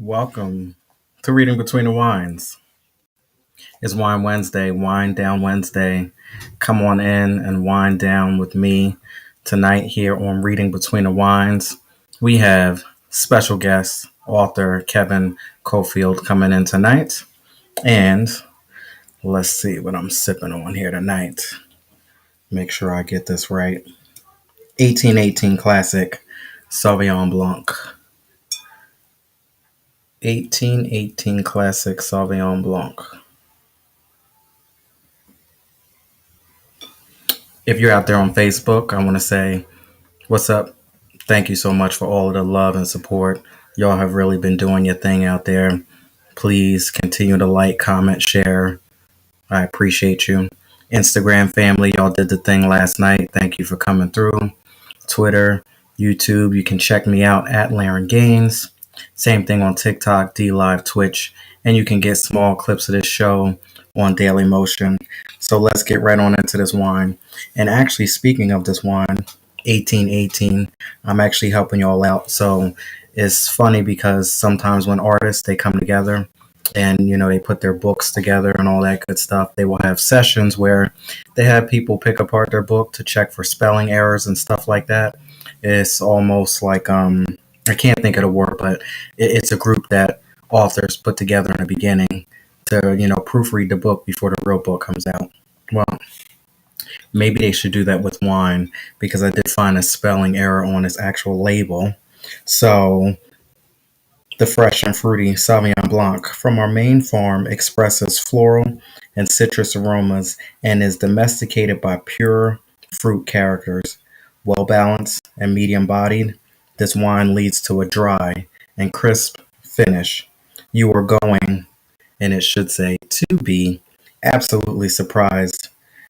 Welcome to Reading Between the Wines. It's Wine Wednesday, Wine Down Wednesday. Come on in and wind down with me tonight here on Reading Between the Wines. We have special guest, author Kevin Cofield coming in tonight. And let's see what I'm sipping on here tonight. Make sure I get this right. 1818 Classic Sauvignon Blanc. 1818 Classic Sauvignon Blanc. If you're out there on Facebook, I want to say, what's up? Thank you so much for all of the love and support. Y'all have really been doing your thing out there. Please continue to like, comment, share. I appreciate you. Instagram family, y'all did the thing last night. Thank you for coming through. Twitter, YouTube, you can check me out at Laren Gaines. Same thing on TikTok, D Live, Twitch, and you can get small clips of this show on Daily Motion. So let's get right on into this wine. And actually, speaking of this wine, 1818, I'm actually helping y'all out. So it's funny because sometimes when artists, they come together and, they put their books together and all that good stuff, they will have sessions where they have people pick apart their book to check for spelling errors and stuff like that. It's almost like, I can't think of the word, but it's a group that authors put together in the beginning to, proofread the book before the real book comes out. Well, maybe they should do that with wine because I did find a spelling error on its actual label. So the fresh and fruity Sauvignon Blanc from our main farm expresses floral and citrus aromas and is domesticated by pure fruit characters. Well balanced and medium bodied, this wine leads to a dry and crisp finish. You are going, and it should say to be, absolutely surprised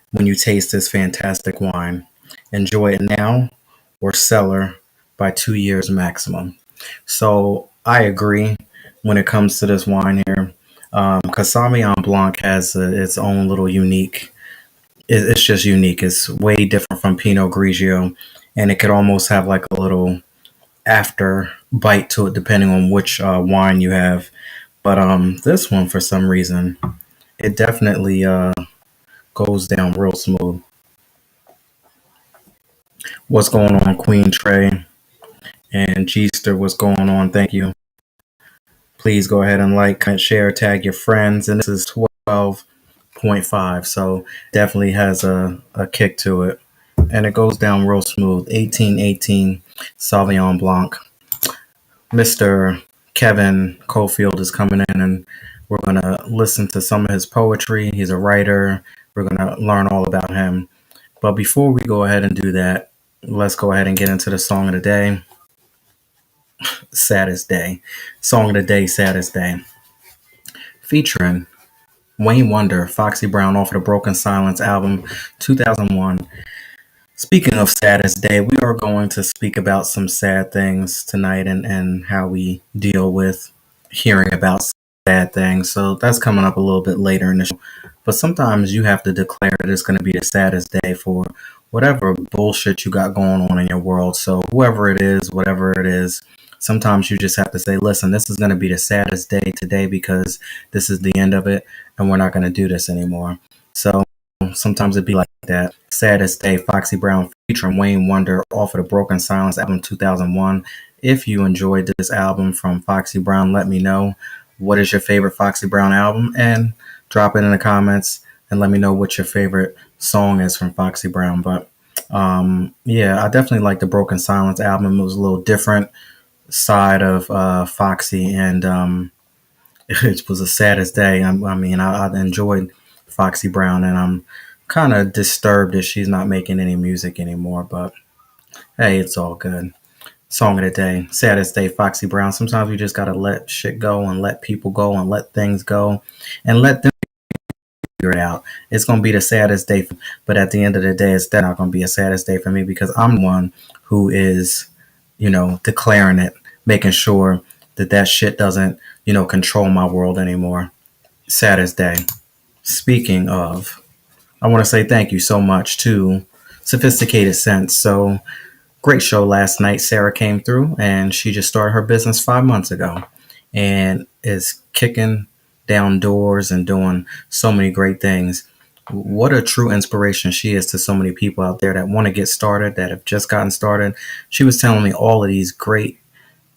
when you taste this fantastic wine. Enjoy it now or cellar by 2 years maximum. So I agree when it comes to this wine here, because Sauvignon Blanc has its own little unique. It's just unique. It's way different from Pinot Grigio, and it could almost have like a little after bite to it depending on which wine you have. But this one, for some reason, it definitely goes down real smooth. What's going on, Queen Trey and Gster? What's going on? Thank you. Please go ahead and like, comment, share, tag your friends. And this is 12.5, so definitely has a kick to it. And it goes down real smooth. 1818 Sauvignon Blanc. Mr. Kevin Cofield is coming in, and we're going to listen to some of his poetry. He's a writer. We're going to learn all about him. But before we go ahead and do that, let's go ahead and get into the song of the day. Saddest Day. Song of the day, Saddest Day. Featuring Wayne Wonder, Foxy Brown off of the Broken Silence album 2001. Speaking of Saddest Day, we are going to speak about some sad things tonight and how we deal with hearing about sad things. So that's coming up a little bit later in the show. But sometimes you have to declare that it's going to be the saddest day for whatever bullshit you got going on in your world. So whoever it is, whatever it is, sometimes you just have to say, listen, this is going to be the saddest day today because this is the end of it and we're not going to do this anymore. So sometimes it'd be like that. Saddest Day, Foxy Brown featuring Wayne Wonder off of the Broken Silence album 2001. If you enjoyed this album from Foxy Brown, let me know. What is your favorite Foxy Brown album? And drop it in the comments and let me know what your favorite song is from Foxy Brown. But yeah, I definitely like the Broken Silence album. It was a little different side of Foxy, and it was the saddest day. I enjoyed Foxy Brown, and I'm kind of disturbed that she's not making any music anymore. But hey, it's all good. Song of the day, Saddest Day, Foxy Brown. Sometimes we just gotta let shit go and let people go and let things go and let them figure it out. It's gonna be the saddest day, but at the end of the day, it's not gonna be a saddest day for me because I'm one who is, declaring it, making sure that shit doesn't, control my world anymore. Saddest day. Speaking of, I want to say thank you so much to Sophisticated Sense. So great show last night. Sarah came through and she just started her business 5 months ago. and is kicking down doors and doing so many great things. What a true inspiration she is to so many people out there that want to get started, that have just gotten started. She was telling me all of these great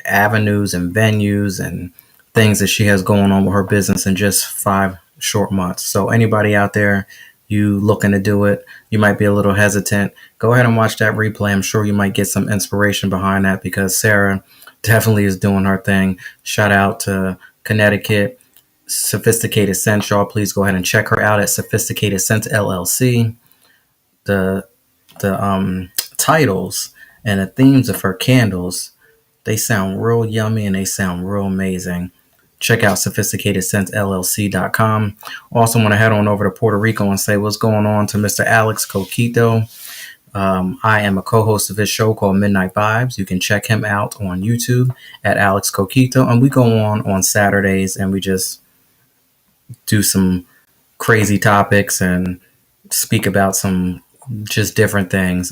avenues and venues and things that she has going on with her business in just 5 short months. So anybody out there, you looking to do it, you might be a little hesitant, go ahead and watch that replay. I'm sure you might get some inspiration behind that because Sarah definitely is doing her thing. Shout out to Connecticut Sophisticated Sense, y'all. Please go ahead and check her out at Sophisticated Sense LLC. The titles and the themes of her candles, they sound real yummy and they sound real amazing. Check out sophisticatedsensellc.com. Also want to head on over to Puerto Rico and say what's going on to Mr. Alex Coquito. I am a co-host of his show called Midnight Vibes. You can check him out on YouTube at Alex Coquito. And we go on Saturdays and we just do some crazy topics and speak about some just different things.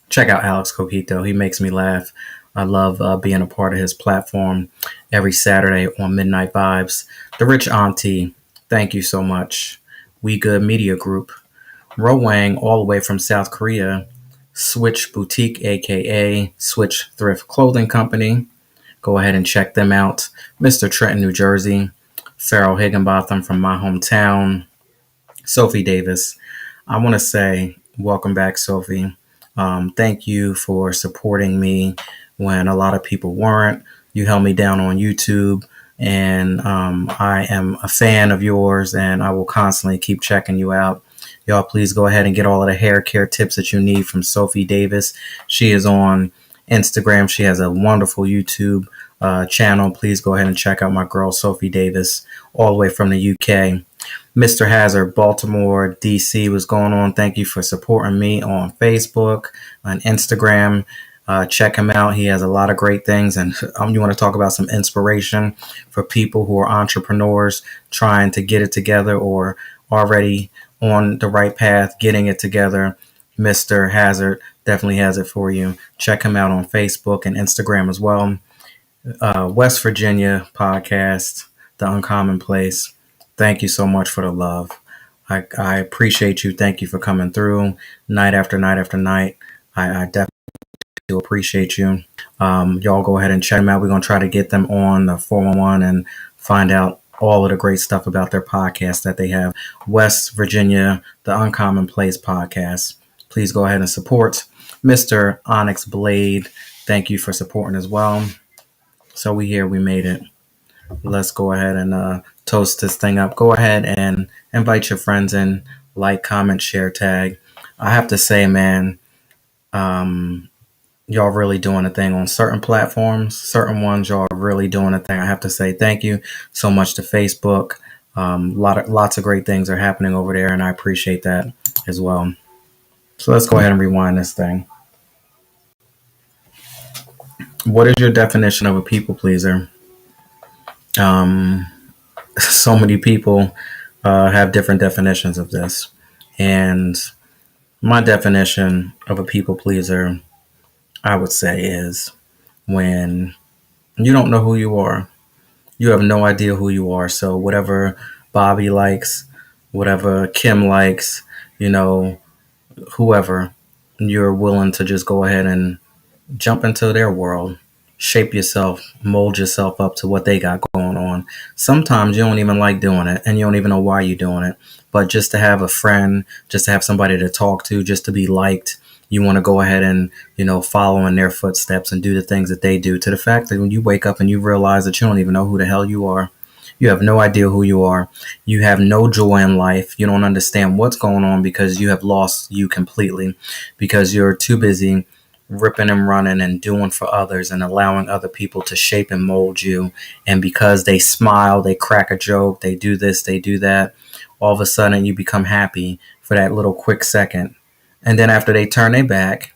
Check out Alex Coquito. He makes me laugh. I love being a part of his platform every Saturday on Midnight Vibes. The Rich Auntie, thank you so much. We Good Media Group. Ro Wang, all the way from South Korea. Switch Boutique, aka Switch Thrift Clothing Company. Go ahead and check them out. Mr. Trenton, New Jersey. Farrell Higginbotham from my hometown. Sophie Davis. I want to say welcome back, Sophie. Thank you for supporting me when a lot of people weren't. You held me down on YouTube, and I am a fan of yours, and I will constantly keep checking you out. Y'all, please go ahead and get all of the hair care tips that you need from Sophie Davis. She is on Instagram. She has a wonderful YouTube channel. Please go ahead and check out my girl, Sophie Davis, all the way from the UK. Mr. Hazard, Baltimore, DC, what's going on? Thank you for supporting me on Facebook, on Instagram. Check him out. He has a lot of great things. And you want to talk about some inspiration for people who are entrepreneurs trying to get it together or already on the right path, getting it together. Mr. Hazard definitely has it for you. Check him out on Facebook and Instagram as well. West Virginia podcast, The Uncommon Place. Thank you so much for the love. I appreciate you. Thank you for coming through night after night after night. I definitely do appreciate you. Y'all go ahead and check them out. We're going to try to get them on the 411 and find out all of the great stuff about their podcast that they have. West Virginia, The Uncommon Place podcast. Please go ahead and support. Mr. Onyx Blade, thank you for supporting as well. So we here, we made it. Let's go ahead and toast this thing up. Go ahead and invite your friends in, like, comment, share, tag. I have to say, man, y'all really doing a thing on certain platforms. Certain ones, y'all are really doing a thing. I have to say thank you so much to Facebook. Lots of great things are happening over there, and I appreciate that as well. So let's go ahead and rewind this thing. What is your definition of a people pleaser? So many people have different definitions of this. And my definition of a people pleaser, I would say, is when you don't know who you are. You have no idea who you are. So whatever Bobby likes, whatever Kim likes, whoever, you're willing to just go ahead and jump into their world, shape yourself, mold yourself up to what they got going on. Sometimes you don't even like doing it and you don't even know why you're doing it. But just to have a friend, just to have somebody to talk to, just to be liked, you want to go ahead and, follow in their footsteps and do the things that they do, to the fact that when you wake up and you realize that you don't even know who the hell you are. You have no idea who you are. You have no joy in life. You don't understand what's going on because you have lost you completely, because you're too busy ripping and running and doing for others and allowing other people to shape and mold you. And because they smile, they crack a joke, they do this, they do that, all of a sudden you become happy for that little quick second. And then after they turn their back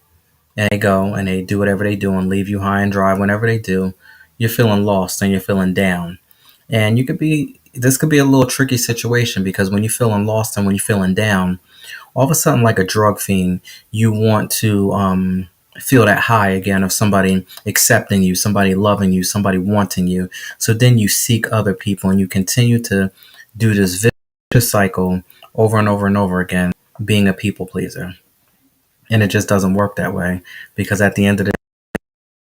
and they go and they do whatever they do and leave you high and dry whenever they do, you're feeling lost and you're feeling down. And this could be a little tricky situation, because when you're feeling lost and when you're feeling down, all of a sudden, like a drug fiend, you want to feel that high again of somebody accepting you, somebody loving you, somebody wanting you. So then you seek other people and you continue to do this vicious cycle over and over and over again, being a people pleaser. And it just doesn't work that way, because at the end of the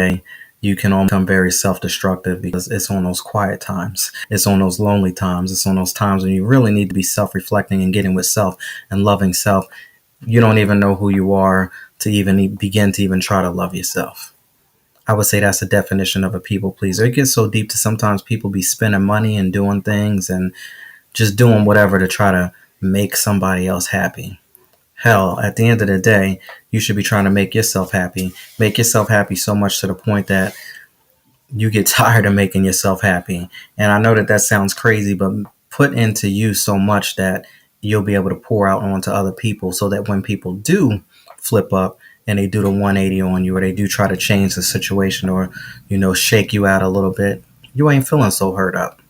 day, you can all become very self-destructive, because it's on those quiet times, it's on those lonely times, it's on those times when you really need to be self-reflecting and getting with self and loving self. You don't even know who you are to even begin to even try to love yourself. I would say that's the definition of a people pleaser. It gets so deep to sometimes people be spending money and doing things and just doing whatever to try to make somebody else happy. Hell, at the end of the day, you should be trying to make yourself happy. Make yourself happy so much to the point that you get tired of making yourself happy. And I know that that sounds crazy, but put into you so much that you'll be able to pour out onto other people, so that when people do flip up and they do the 180 on you, or they do try to change the situation, or, shake you out a little bit, you ain't feeling so hurt up.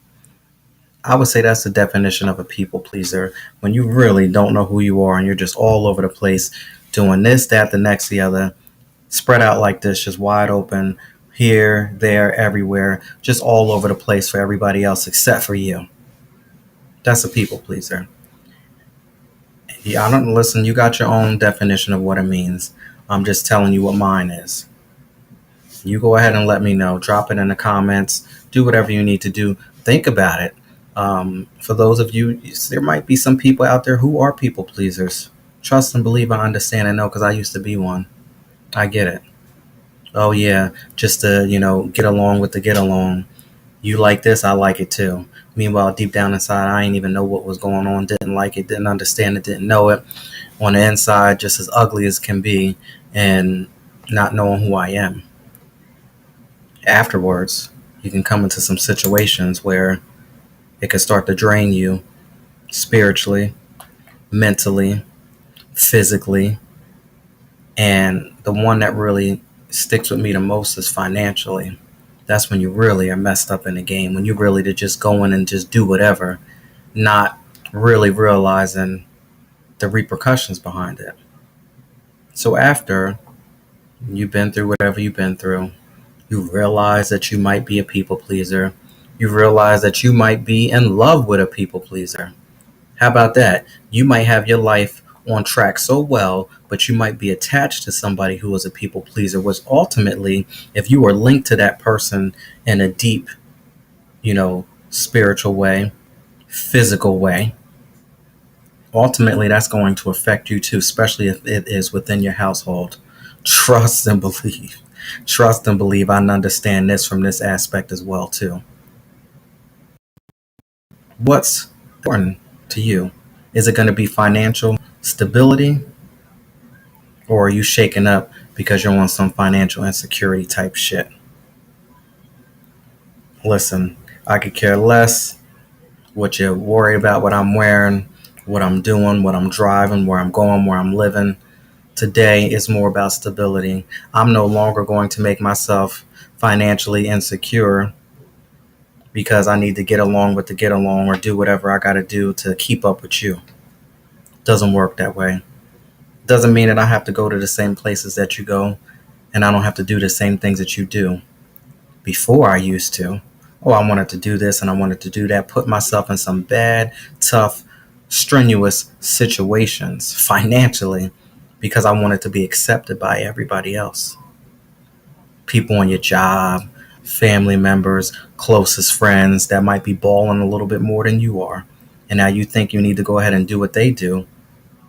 I would say that's the definition of a people pleaser. When you really don't know who you are and you're just all over the place doing this, that, the next, the other, spread out like this, just wide open, here, there, everywhere, just all over the place for everybody else except for you. That's a people pleaser. Yeah, I don't listen. You got your own definition of what it means. I'm just telling you what mine is. You go ahead and let me know. Drop it in the comments. Do whatever you need to do. Think about it. For those of you, there might be some people out there who are people pleasers. Trust and believe, I understand and know, because I used to be one. I get it. Oh yeah, just to get along with the get along. You like this, I like it too. Meanwhile, deep down inside, I ain't even know what was going on. Didn't like it, didn't understand it, didn't know it. On the inside, just as ugly as can be, and not knowing who I am. Afterwards, you can come into some situations where it can start to drain you spiritually, mentally, physically, and the one that really sticks with me the most is financially. That's when you really are messed up in the game, when you really to just go in and just do whatever, not really realizing the repercussions behind it. So after you've been through whatever you've been through, you realize that you might be a people pleaser. You realize that you might be in love with a people pleaser. How about that? You might have your life on track so well, but you might be attached to somebody who is a people pleaser, which ultimately, if you are linked to that person in a deep, spiritual way, physical way, ultimately that's going to affect you too, especially if it is within your household. Trust and believe. Trust and believe. I understand this from this aspect as well too. What's important to you? Is it going to be financial stability, or are you shaking up because you're on some financial insecurity type shit? Listen, I could care less what you're worried about, what I'm wearing, what I'm doing, what I'm driving, where I'm going, where I'm living. Today is more about stability. I'm no longer going to make myself financially insecure because I need to get along with the get along, or do whatever I got to do to keep up with you. Doesn't work that way. Doesn't mean that I have to go to the same places that you go, and I don't have to do the same things that you do. Before I used to. Oh, I wanted to do this and I wanted to do that, put myself in some bad, tough, strenuous situations financially because I wanted to be accepted by everybody else. People on your job, family members, closest friends that might be balling a little bit more than you are. And now you think you need to go ahead and do what they do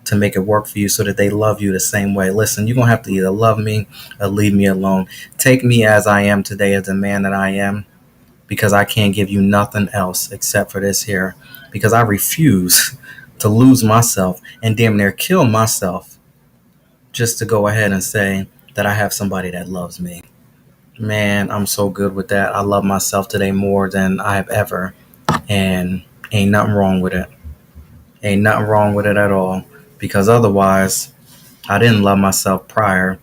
to make it work for you so that they love you the same way. Listen, you're going to have to either love me or leave me alone. Take me as I am today, as the man that I am, because I can't give you nothing else except for this here. Because I refuse to lose myself and damn near kill myself just to go ahead and say that I have somebody that loves me. Man, I'm so good with that. I love myself today more than I have ever. And ain't nothing wrong with it. Ain't nothing wrong with it at all. Because otherwise, I didn't love myself prior,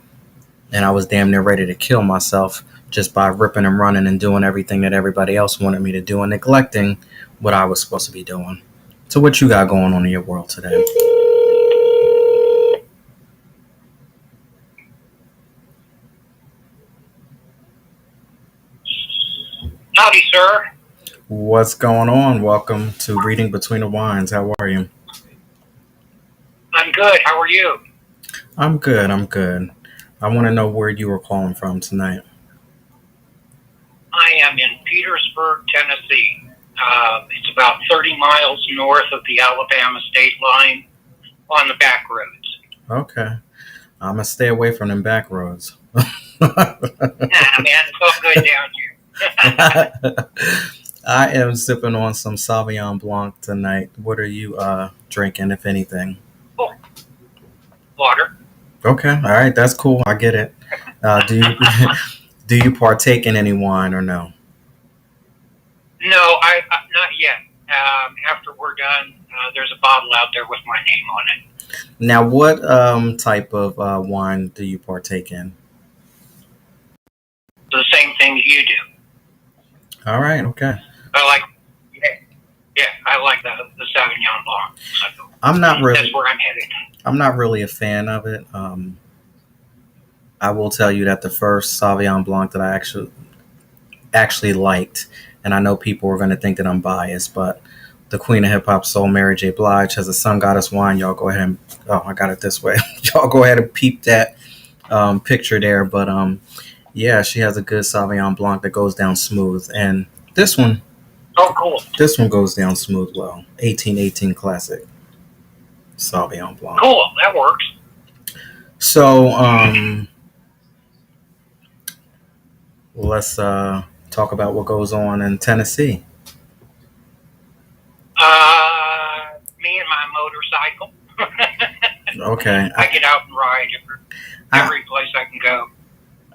and I was damn near ready to kill myself just by ripping and running and doing everything that everybody else wanted me to do and neglecting what I was supposed to be doing. So what you got going on in your world today? Howdy, sir. What's going on? Welcome to Reading Between the Wines. How are you? I'm good. How are you? I'm good. I'm good. I want to know where you were calling from tonight. I am in Petersburg, Tennessee. It's about 30 miles north of the Alabama state line on the back roads. Okay. I'm going to stay away from them back roads. Nah, man, it's all good down here. I am sipping on some Sauvignon Blanc tonight. What are you drinking, if anything? Oh, water. Okay. All right. That's cool. I get it. Do you do you partake in any wine or no? No, not yet. After we're done, there's a bottle out there with my name on it. Now, what type of wine do you partake in? The same thing that you do. All right. Okay. I like, yeah, I like the Sauvignon Blanc. So I'm not really. that's where I'm headed. I'm not really a fan of it. I will tell you that the first Sauvignon Blanc that I actually liked, and I know people are going to think that I'm biased, but the Queen of Hip Hop Soul, Mary J. Blige, has a Sun Goddess wine. Y'all go ahead and I got it this way. Y'all go ahead and peep that picture there. But yeah, she has a good Sauvignon Blanc that goes down smooth, and this one, Oh, cool. this one goes down smooth well. 1818 classic Sauvignon Blanc. Cool. That works. So let's talk about what goes on in Tennessee. Me and my motorcycle. Okay. I get out and ride every place I can go.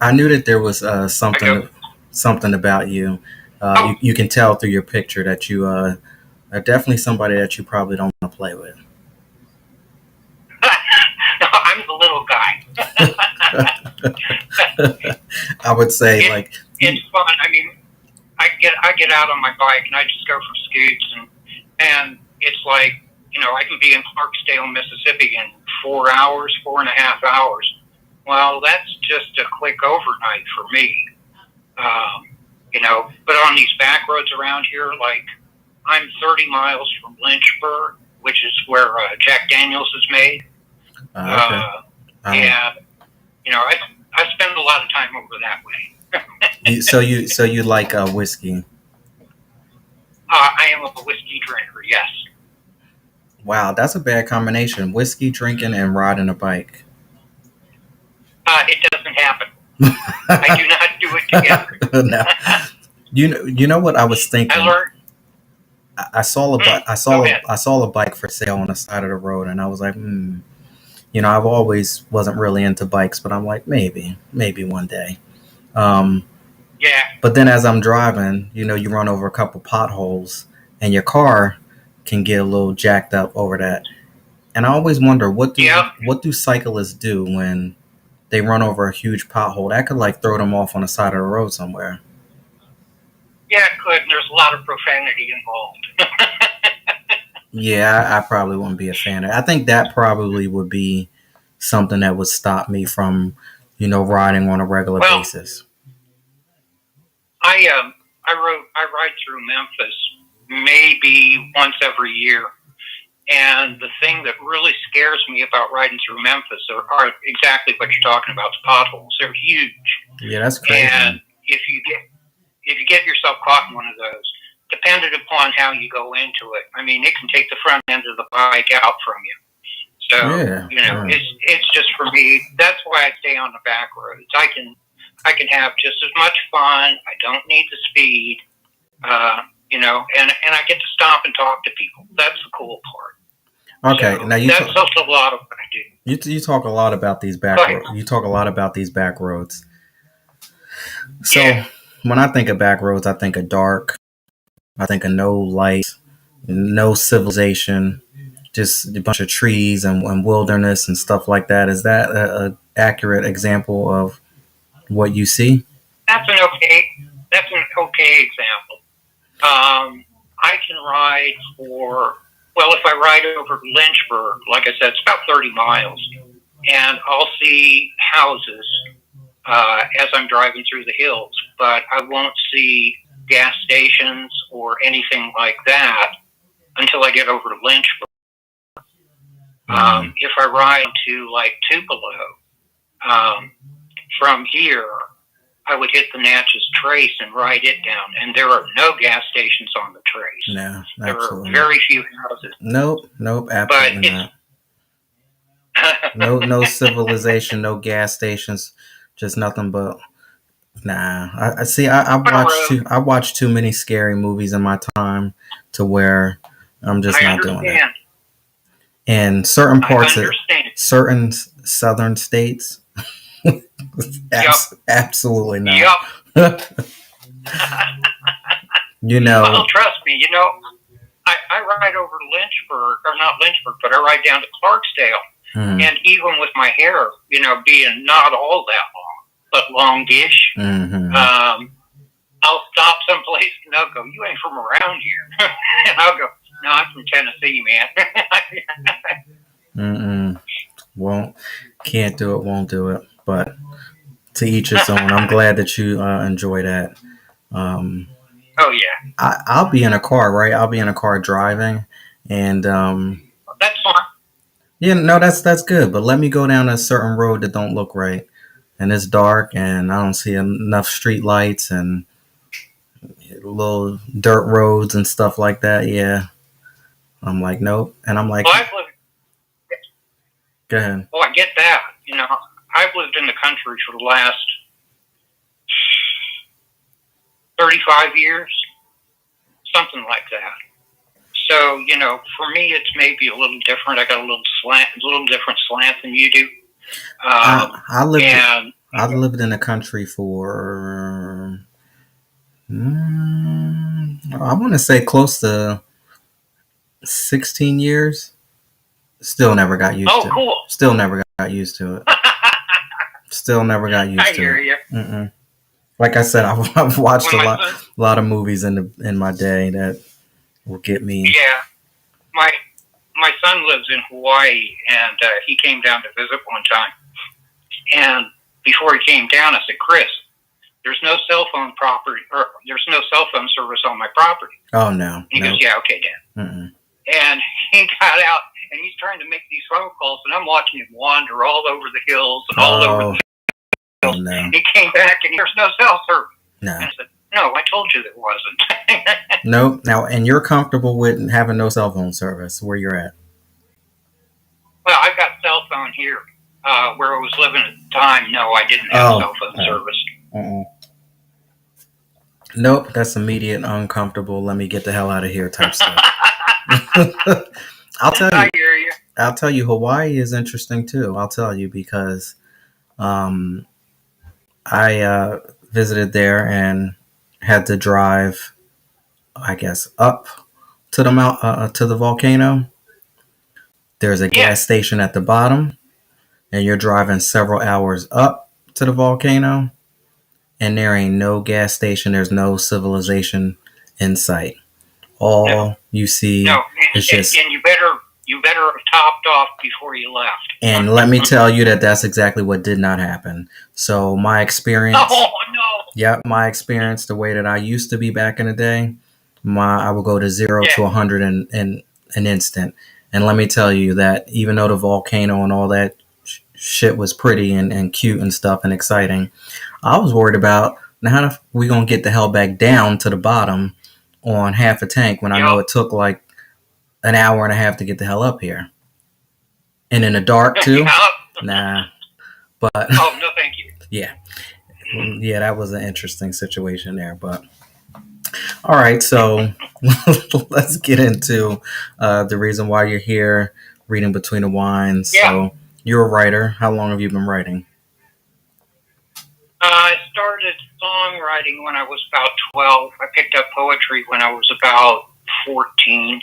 I knew that there was something about you. You can tell through your picture that you are definitely somebody that you probably don't want to play with. I'm the little guy. I would say it's fun. I mean, I get out on my bike and I just go for scoots and it's like, I can be in Clarksdale, Mississippi in 4 hours, 4.5 hours. Well, that's just a quick overnight for me. But on these back roads around here, like I'm 30 miles from Lynchburg, which is where Jack Daniels is made. Okay. And I spend a lot of time over that way. So you like whiskey? I am a whiskey drinker. Yes. Wow, that's a bad combination: whiskey drinking and riding a bike. It doesn't happen. I do not do it together. No. You know what I was thinking? I learned. I saw a bike for sale on the side of the road, and I was like, I've always wasn't really into bikes, but I'm like, maybe one day. Yeah. But then as I'm driving, you run over a couple potholes, and your car can get a little jacked up over that. And I always wonder what do cyclists do when they run over a huge pothole? That could throw them off on the side of the road somewhere. Yeah, it could. And there's a lot of profanity involved. Yeah, I probably wouldn't be a fan of it. I think that probably would be something that would stop me from, riding on a regular basis. I ride through Memphis maybe once every year. And the thing that really scares me about riding through Memphis are exactly what you're talking about, the potholes. They're huge. Yeah, that's crazy. And if you get yourself caught in one of those, dependent upon how you go into it, I mean, it can take the front end of the bike out from you. So, it's just for me. That's why I stay on the back roads. I can have just as much fun. I don't need the speed, and I get to stop and talk to people. That's the cool part. Okay, so now that's also a lot of what I do. You talk a lot about these back roads. You talk a lot about these back roads. So when I think of back roads, I think of dark. I think of no light, no civilization, just a bunch of trees and wilderness and stuff like that. Is that an accurate example of what you see? That's an okay example. I can ride if I ride over Lynchburg, like I said, it's about 30 miles, and I'll see houses as I'm driving through the hills, but I won't see gas stations or anything like that until I get over to Lynchburg. If I ride to like Tupelo, from here, I would hit the Natchez Trace and ride it down, and there are no gas stations on the Trace. No, there are very few houses. Nope, absolutely not. No civilization, no gas stations, just nothing but. Nah, I see. I watched too many scary movies in my time to where I'm just not doing it. And certain parts of certain southern states, absolutely not. Yep. Well, trust me. I ride over to Lynchburg, or not Lynchburg, but I ride down to Clarksdale, and even with my hair, being not all that long, but longish, I'll stop someplace and they'll go, "You ain't from around here," and I'll go, "No, I'm from Tennessee, man." Can't do it, won't do it. But to each his own. I'm glad that you enjoy that. Oh yeah. I'll be in a car, right? I'll be in a car driving, and that's fine. Yeah, no, that's good. But let me go down a certain road that don't look right, and it's dark, and I don't see enough street lights and little dirt roads and stuff like that. Yeah, I'm like, nope, and I'm like, go ahead. Well, I get that. I've lived in the country for the last 35 years, something like that. So, for me, it's maybe a little different. I got a little different slant than you do. I lived in the country for, I want to say close to 16 years. Still never got used to it. Oh, cool. Still never got used to it. Still never got used to it. I hear you. Mm-mm. Like I said, I've watched a lot of movies in my day that will get me. Yeah. My son lives in Hawaii, and he came down to visit one time. And before he came down, I said, "Chris, there's no cell phone service on my property." Oh, no. And he goes, "Yeah, okay, Dad." Mm-mm. And he got out, and he's trying to make these phone calls, and I'm watching him wander all over the hills and all over the hills. Oh, no. He came back, and there's no cell service. No. And I said, "No, I told you there wasn't." Nope. Now, and you're comfortable with having no cell phone service where you're at? Well, I've got cell phone here. Where I was living at the time, no, I didn't have cell phone service. Uh-uh. Nope, that's immediate, uncomfortable, let me get the hell out of here type stuff. I hear you. I'll tell you, Hawaii is interesting too. I'll tell you because I visited there and had to drive, I guess, up to the to the volcano. There's a gas station at the bottom, and you're driving several hours up to the volcano, and there ain't no gas station. There's no civilization in sight. All you see is just. And you better have topped off before you left. And let me tell you that's exactly what did not happen. So my experience. Oh no. Yep, my experience, the way that I used to be back in the day, I would go to 0 to 100 in an instant. And let me tell you that even though the volcano and all that shit was pretty and cute and stuff and exciting, I was worried about how are we going to get the hell back down to the bottom on half a tank when I know it took like an hour and a half to get the hell up here. And in the dark too? Nah. But oh, no thank you. Yeah. Yeah, that was an interesting situation there. But all right, so let's get into the reason why you're here, reading Between the Wines. Yeah. So you're a writer. How long have you been writing? I started songwriting when I was about 12. I picked up poetry when I was about 14.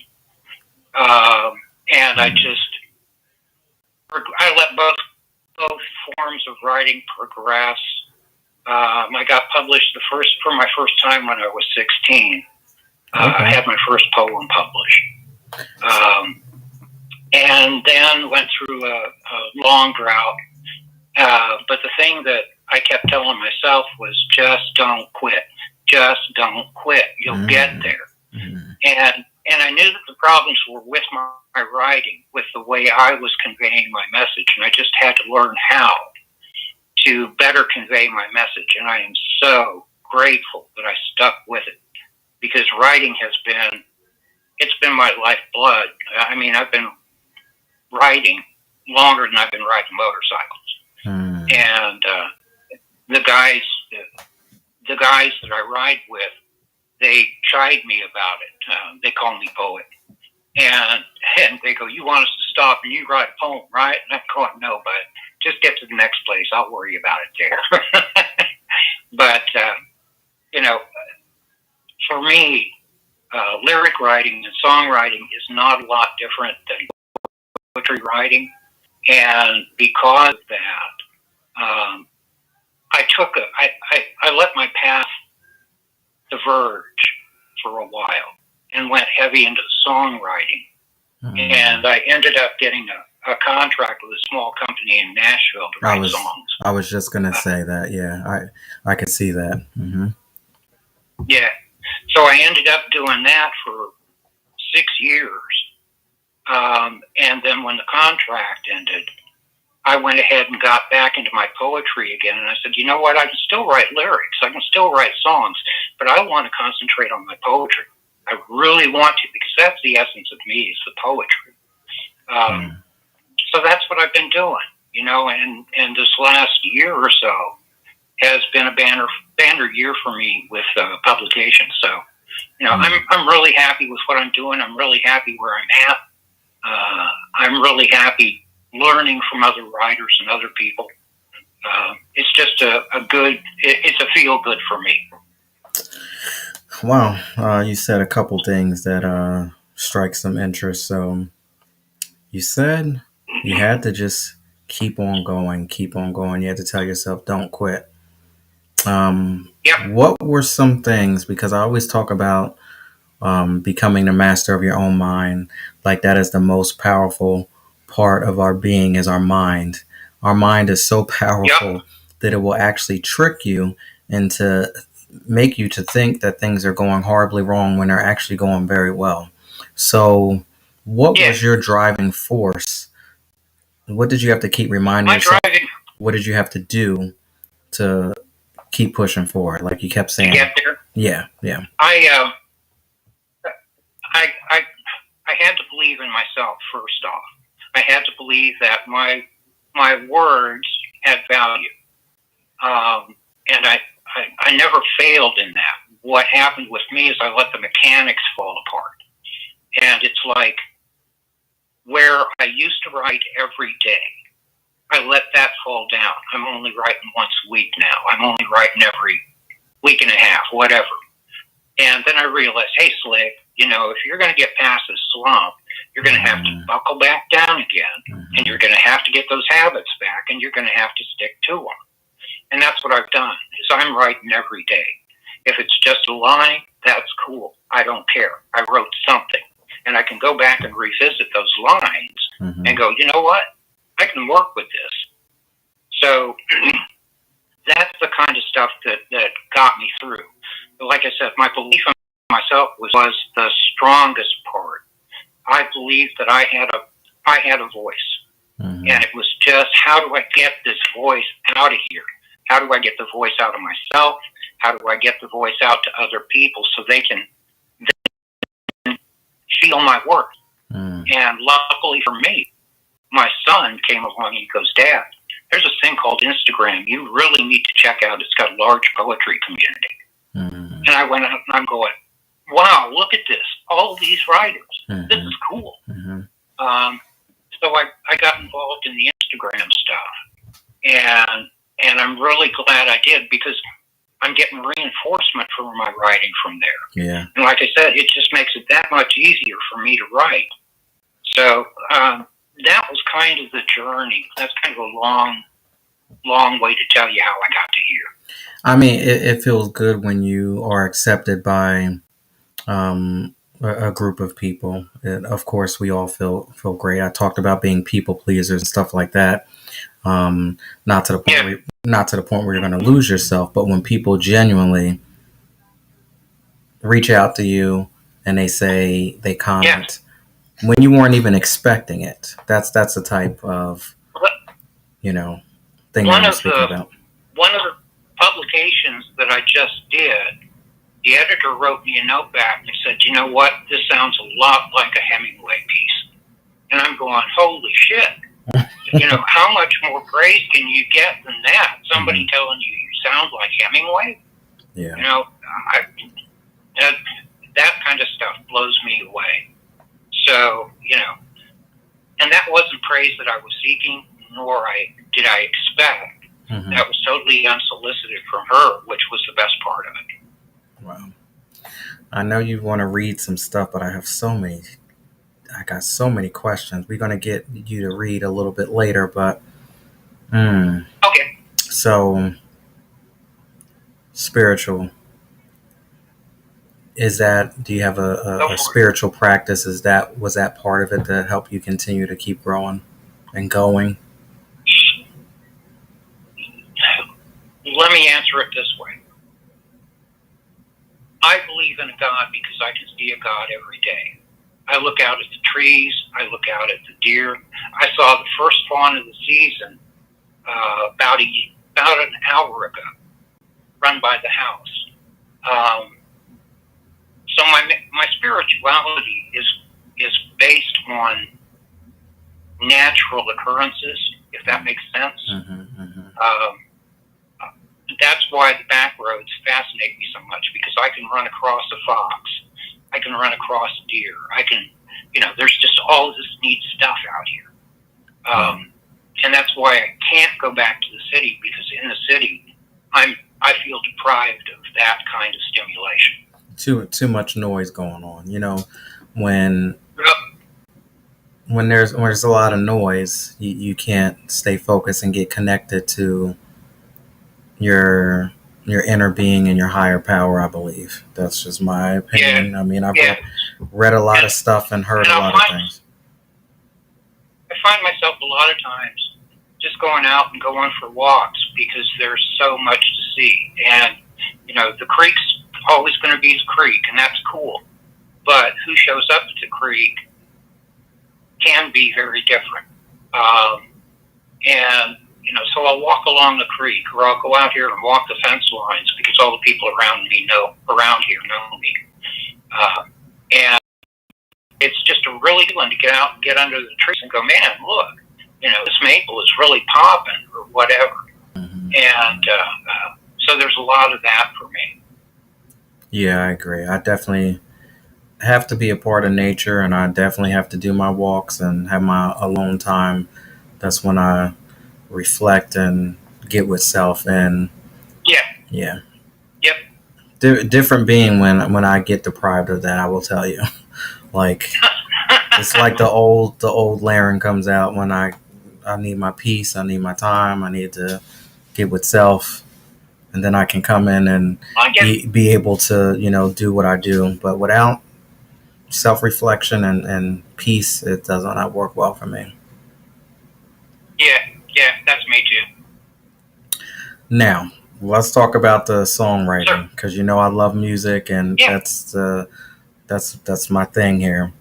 And I let both forms of writing progress. I got published for my first time when I was 16. I had my first poem published. And then went through a long drought. But the thing that I kept telling myself was just don't quit. just don't quit. You'll get there. And I knew that the problems were with my writing, with the way I was conveying my message, and I just had to learn how to better convey my message. And I am so grateful that I stuck with it, because writing it's been my lifeblood. I mean, I've been writing longer than I've been riding motorcycles. And the guys that I ride with, they chide me about it. They call me poet. And they go, "You want us to stop and you write a poem, right?" And I'm going, "No, but just get to the next place. I'll worry about it there." But, for me, lyric writing and songwriting is not a lot different than poetry writing. And because of that, I let my path diverge for a while and went heavy into songwriting. And I ended up getting a contract with a small company in Nashville to write songs. I was just going to say that. Yeah, I could see that. Yeah. So I ended up doing that for 6 years. And then when the contract ended, I went ahead and got back into my poetry again. And I said, you know what? I can still write lyrics. I can still write songs, but I want to concentrate on my poetry. I really want to, because that's the essence of me, is the poetry. So that's what I've been doing, and this last year or so has been a banner year for me with publication. So, I'm really happy with what I'm doing. I'm really happy where I'm at. I'm really happy learning from other writers and other people. It's just it's a feel good for me. Wow. You said a couple things that strike some interest. So you said you had to just keep on going. You had to tell yourself, don't quit. Yep. What were some things, because I always talk about becoming the master of your own mind, like that is the most powerful part of our being, is our mind. Our mind is so powerful that it will actually trick you into make you to think that things are going horribly wrong when they're actually going very well. So what was your driving force? What did you have to keep reminding yourself? What did you have to do to keep pushing forward? Like you kept saying. To get there? Yeah. I had to believe in myself first off. I had to believe that my words had value. And I never failed in that. What happened with me is I let the mechanics fall apart. And it's like where I used to write every day, I let that fall down. I'm only writing once a week now. I'm only writing every week and a half, whatever. And then I realized, hey, Slick, if you're going to get past this slump, you're going to have to buckle back down again, and you're going to have to get those habits back, and you're going to have to stick to them. And that's what I've done, is I'm writing every day. If it's just a line, that's cool. I don't care. I wrote something. And I can go back and revisit those lines and go, you know what? I can work with this. So that's the kind of stuff that got me through. But like I said, my belief in myself was the strongest part. I believed that I had a voice. And it was just, how do I get this voice out of here? How do I get the voice out of myself? How do I get the voice out to other people so they can feel my work? And luckily for me, my son came along and he goes, Dad, there's a thing called Instagram. You really need to check out. It's got a large poetry community. And I went out and I'm going, wow, look at this. All of these writers. This is cool. So I got involved in the Instagram stuff. And I'm really glad I did, because I'm getting reinforcement for my writing from there. Yeah. And like I said, it just makes it that much easier for me to write. So that was kind of the journey. That's kind of a long way to tell you how I got to here. I mean, it feels good when you are accepted by a group of people. And of course, we all feel great. I talked about being people pleasers and stuff like that. Not to the point where you're going to lose yourself, but when people genuinely reach out to you and they comment when you weren't even expecting it. That's the type of, you know, thing that I'm speaking about. One of the publications that I just did, the editor wrote me a note back and said, "You know what? This sounds a lot like a Hemingway piece." And I'm going, "Holy shit." How much more praise can you get than that? Somebody telling you sound like Hemingway? Yeah. That kind of stuff blows me away. So, and that wasn't praise that I was seeking, nor did I expect. Mm-hmm. That was totally unsolicited from her, which was the best part of it. Wow. I know you want to read some stuff, but I got so many questions. We're going to get you to read a little bit later, but okay. So spiritual, do you have a spiritual practice? Was that part of it to help you continue to keep growing and going? Let me answer it this way. I believe in a God because I can see a God every day. I look out at the trees. I look out at the deer. I saw the first fawn of the season about an hour ago, run by the house. So my spirituality is based on natural occurrences, if that makes sense. Mm-hmm, mm-hmm. That's why the back roads fascinate me so much, because I can run across a fox. I can run across a deer. I can, there's just all this neat stuff out here. And that's why I can't go back to the city, because in the city, I feel deprived of that kind of stimulation. Too much noise going on. When there's a lot of noise, you can't stay focused and get connected to your inner being and your higher power. I believe that's just my opinion. Yeah. I mean, I've read a lot of stuff and heard a lot of things. I find myself a lot of times just going out and going for walks because there's so much to see. And, the creek's always going to be the creek, and that's cool. But who shows up at the creek can be very different. So I'll walk along the creek, or I'll go out here and walk the fence lines because all the people around here know me. And it's just a really good one to get out and get under the trees and go, man, look, this maple is really popping, or whatever. Mm-hmm. And so there's a lot of that for me. Yeah, I agree. I definitely have to be a part of nature, and I definitely have to do my walks and have my alone time. That's when I reflect and get with self. And yep. Different being when I get deprived of that, I will tell you. Like it's like the old Laren comes out when I need my peace, I need my time, I need to get with self, and then I can come in and be able to do what I do. But without self-reflection and peace, it does not work well for me. Yeah, that's me too. Now, let's talk about the songwriting, because I love music, and that's my thing here.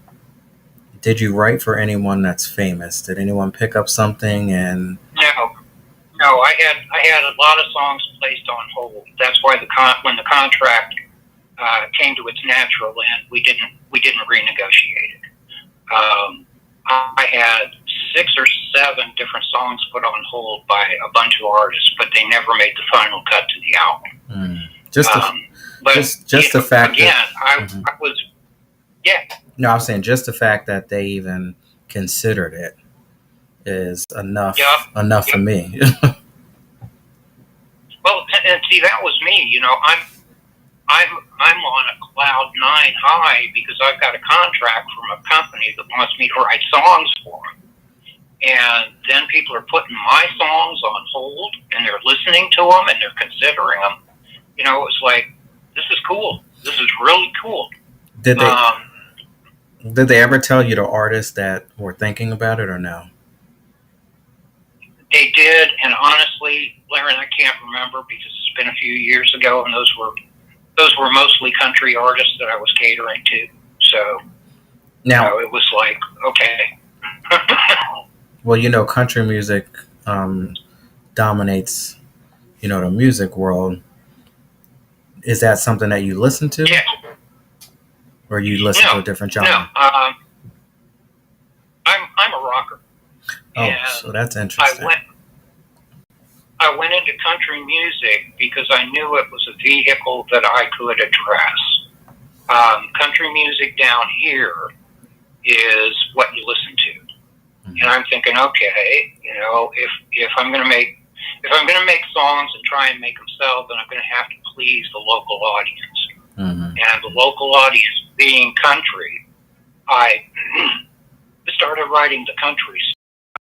Did you write for anyone that's famous? Did anyone pick up something? And no, I had a lot of songs placed on hold. That's why when the contract came to its natural end, we didn't renegotiate it. I had 6 or 7 different songs put on hold by a bunch of artists, but they never made the final cut to the album. Just the fact again, that I was No, I was saying just the fact that they even considered it is enough for me. Well, and see, that was me. I'm on a cloud 9 high because I've got a contract from a company that wants me to write songs for them. And then people are putting my songs on hold, and they're listening to them, and they're considering them. It's like, this is cool. This is really cool. Did they ever tell you the artists that were thinking about it, or no? They did, and honestly, Larry, I can't remember because it's been a few years ago, and those were those were mostly country artists that I was catering to. So now it was like, okay. Well, country music dominates, the music world. Is that something that you listen to? Yeah. Or you listen to a different genre? No. I'm a rocker. Oh, so that's interesting. I went into country music because I knew it was a vehicle that I could address. Country music down here is what you listen to. Mm-hmm. And I'm thinking, okay, if I'm going to make songs and try and make them sell, then I'm going to have to please the local audience. Mm-hmm. And the local audience being country, I started writing the country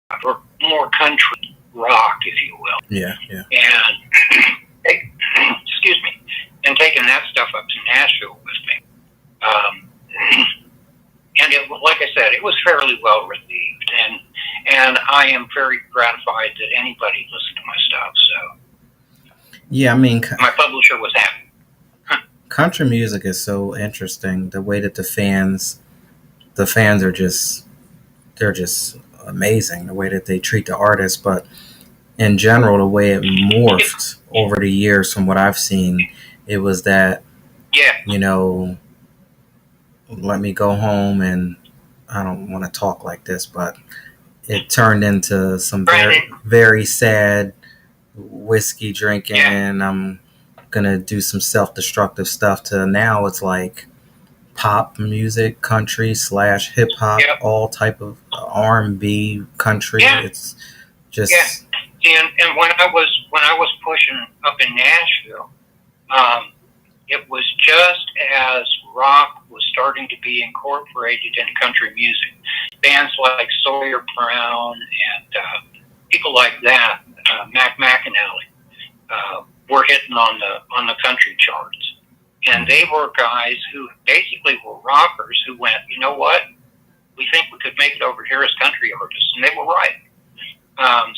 stuff, or more country rock, if you will. Yeah. And excuse me, and taking that stuff up to Nashville with me. And like I said, it was fairly well received, and I am very gratified that anybody listened to my stuff. So yeah, my publisher was happy. Country music is so interesting. The way that the fans are they're just amazing. The way that they treat the artists, but in general, the way it morphed over the years from what I've seen, it was that, let me go home, and I don't want to talk like this, but it turned into some very, very sad whiskey drinking. Yeah. I'm going to do some self-destructive stuff, to now it's like pop music, country / hip hop, all type of R&B, country. Yeah. It's just... Yeah. And when I was pushing up in Nashville, it was just as rock was starting to be incorporated in country music. Bands like Sawyer Brown and people like that, Mac McAnally, were hitting on the country charts. And they were guys who basically were rockers who went, you know what? We think we could make it over here as country artists. And they were right.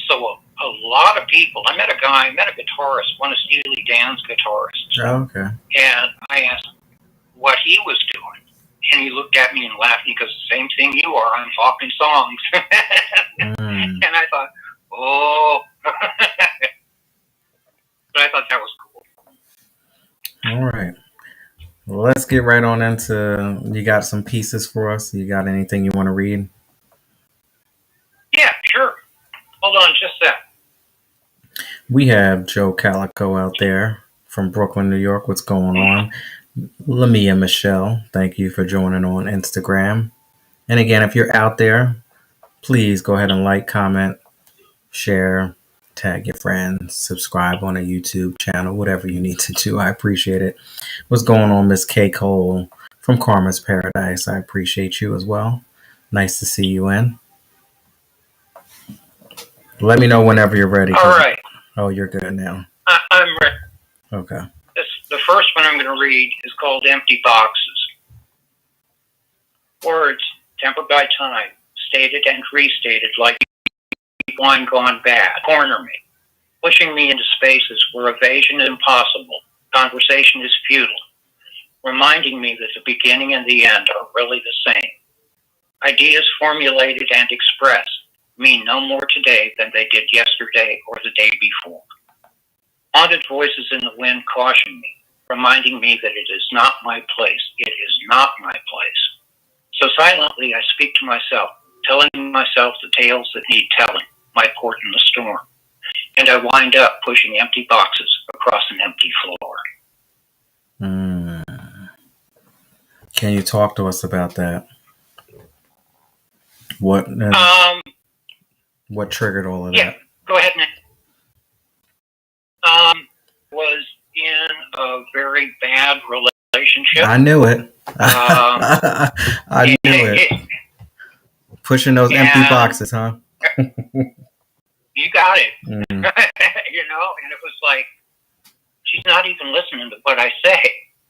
So a lot of people, I met a guitarist, one of Steely Dan's guitarists. Oh, okay. And I asked what he was doing. And he looked at me and laughed, and he goes, same thing you are, I'm talking songs. And I thought, oh. But I thought that was cool. All right. Well, let's get right on into, you got some pieces for us? You got anything you want to read? Yeah, sure. Hold on just a sec. We have Joe Calico out there from Brooklyn, New York. What's going on? Lamia Michelle, thank you for joining on Instagram. And again, if you're out there, please go ahead and like, comment, share, tag your friends, subscribe on a YouTube channel, whatever you need to do. I appreciate it. What's going on, Miss K. Cole from Karma's Paradise? I appreciate you as well. Nice to see you in. Let me know whenever you're ready. All right. Oh, you're good now. I'm ready. Okay. The first one I'm going to read is called Empty Boxes. Words, tempered by time, stated and restated like wine gone bad, corner me, pushing me into spaces where evasion is impossible, conversation is futile, reminding me that the beginning and the end are really the same. Ideas formulated and expressed mean no more today than they did yesterday or the day before. Haunted voices in the wind caution me, reminding me that it is not my place. It is not my place. So silently I speak to myself, telling myself the tales that need telling, my port in the storm. And I wind up pushing empty boxes across an empty floor. Can you talk to us about that? What triggered all of that? Go ahead, Nick. Was in a very bad relationship. I knew it. I knew it. Pushing those empty boxes, huh? You got it. And it was like, she's not even listening to what I say,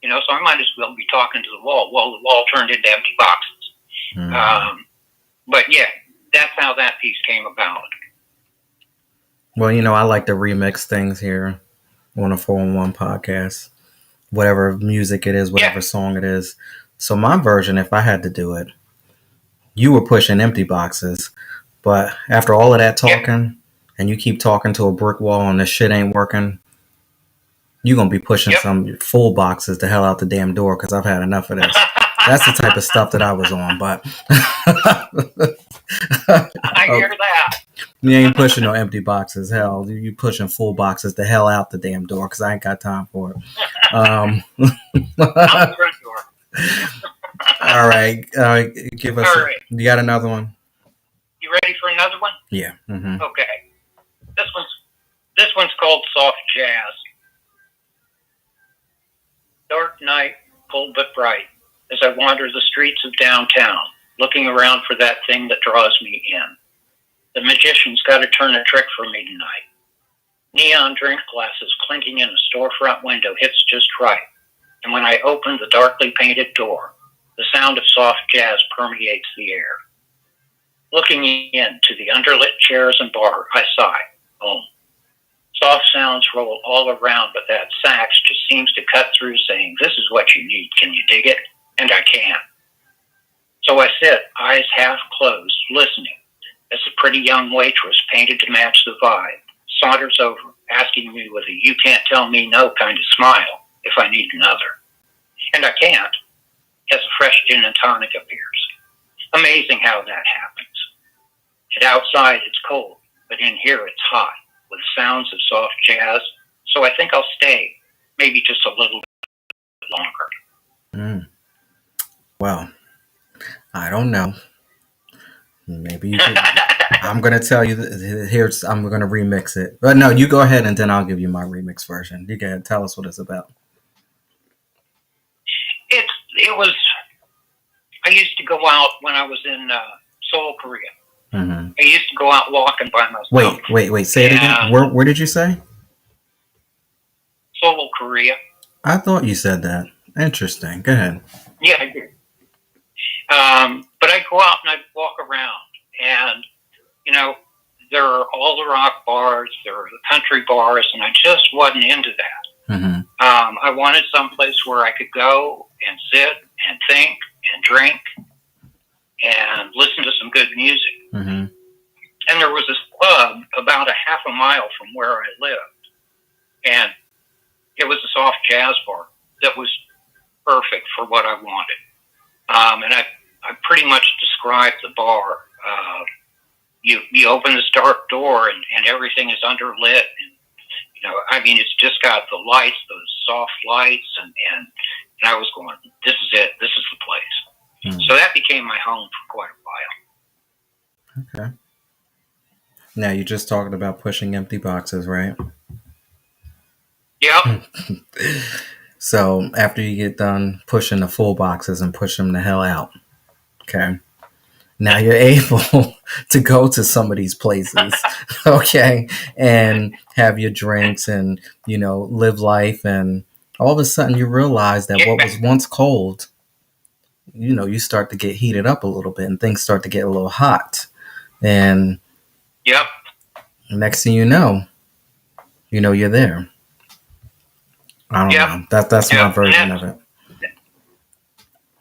so I might as well be talking to the wall. Well, the wall turned into empty boxes. But yeah, that's how that piece came about. Well, I like to remix things here on a 4-on-1 podcast. whatever music it is, whatever song it is. So my version, if I had to do it, you were pushing empty boxes, but after all of that talking, and you keep talking to a brick wall and this shit ain't working, you're gonna be pushing some full boxes the hell out the damn door because I've had enough of this. That's the type of stuff that I was on, but I hear that. You ain't pushing no empty boxes. Hell, you pushing full boxes the hell out the damn door because I ain't got time for it. Out the front door. All right, give us. All right. You got another one? You ready for another one? Yeah. Mm-hmm. Okay. This one's called Soft Jazz. Dark night, cold but bright, as I wander the streets of downtown, looking around for that thing that draws me in. The magician's got to turn a trick for me tonight. Neon drink glasses clinking in a storefront window hits just right, and when I open the darkly painted door, the sound of soft jazz permeates the air. Looking into the underlit chairs and bar, I sigh. Soft sounds roll all around, but that sax just seems to cut through saying, this is what you need. Can you dig it? And I can. So I sit, eyes half closed, listening, as the pretty young waitress, painted to match the vibe, saunters over, asking me with a you can't tell me no kind of smile if I need another. And I can't, as a fresh gin and tonic appears. Amazing how that happens. And outside it's cold, but in here it's hot, with sounds of soft jazz, so I think I'll stay, maybe just a little bit longer. Well, I don't know. Maybe you could. I'm going to tell you, I'm going to remix it. But no, you go ahead and then I'll give you my remix version. You go ahead, tell us what it's about. I used to go out when I was in Seoul, Korea. Mm-hmm. I used to go out walking by myself. Wait. Say it again. Where did you say? Seoul, Korea. I thought you said that. Interesting. Go ahead. Yeah, I did. But I'd go out and I'd walk around. And, there are all the rock bars, there are the country bars, and I just wasn't into that. Mm-hmm. I wanted someplace where I could go and sit and think and drink and listen to some good music. Mm-hmm. And there was this club about a half a mile from where I lived. And it was a soft jazz bar that was perfect for what I wanted. And I pretty much described the bar. You open this dark door and everything is underlit. And, it's just got the lights, those soft lights. And I was going, this is it. This is the place. So that became my home for quite a while. Okay. Now, you just talked about pushing empty boxes, right? Yep. So after you get done pushing the full boxes and push them the hell out, okay? Now you're able to go to some of these places, okay, and have your drinks and, live life. And all of a sudden you realize that what was once cold, you start to get heated up a little bit and things start to get a little hot. And yep. Next thing you know, you're there. I don't know. That's my version of it.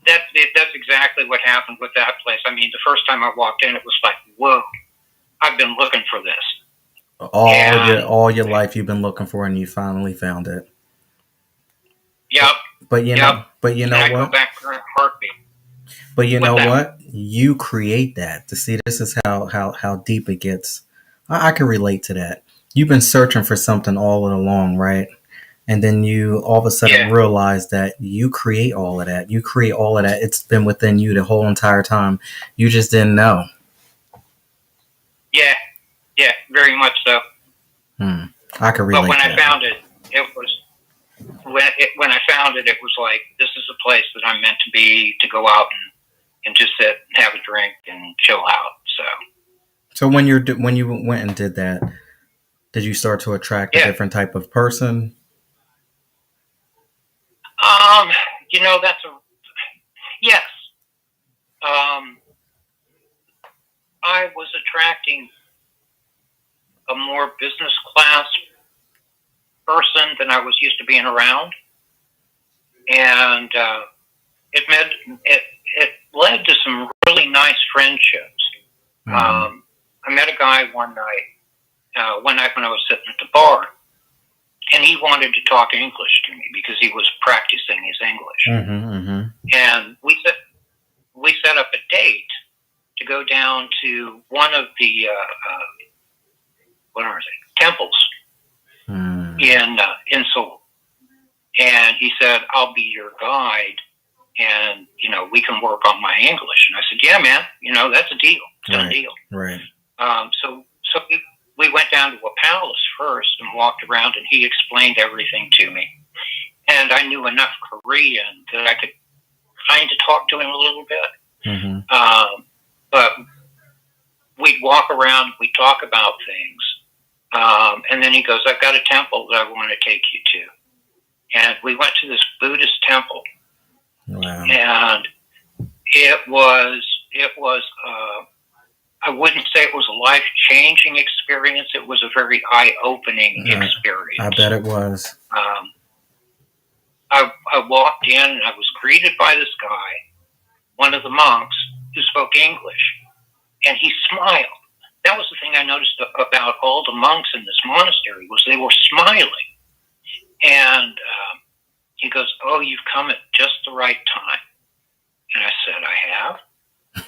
That's exactly what happened with that place. I mean, the first time I walked in, it was like, whoa, I've been looking for this. All your life you've been looking for, and you finally found it. Yep. But you know what? Go back for a heartbeat. But you know what? You create that. To see, this is how deep it gets. I can relate to that. You've been searching for something all along, right? And then you all of a sudden realize that you create all of that. You create all of that. It's been within you the whole entire time. You just didn't know. Yeah, very much so. I can relate. But when I found it, when I found it, it was like, this is a place that I'm meant to be, to go out and just sit and have a drink and chill out. So when you went and did that, did you start to attract a different type of person? Yes. I was attracting a more business class person than I was used to being around. and it led to some really nice friendships. I met a guy one night when I was sitting at the bar, and he wanted to talk English to me because he was practicing his English. And we set up a date to go down to one of the what are they, temples in Seoul. And he said, "I'll be your guide, and we can work on my English." And I said, "Yeah, man, that's a deal. It's a deal." Right. So we went down to a palace first and walked around, and he explained everything to me. And I knew enough Korean that I could kind of talk to him a little bit. But we'd walk around, we'd talk about things. And then he goes, "I've got a temple that I want to take you to." And we went to this Buddhist temple. Wow. And it was I wouldn't say it was a life-changing experience. It was a very eye-opening experience. I bet it was. I walked in and I was greeted by this guy, one of the monks, who spoke English. And he smiled. That was the thing I noticed about all the monks in this monastery, was they were smiling. And he goes, "Oh, you've come at just the right time." And I said, "I have?"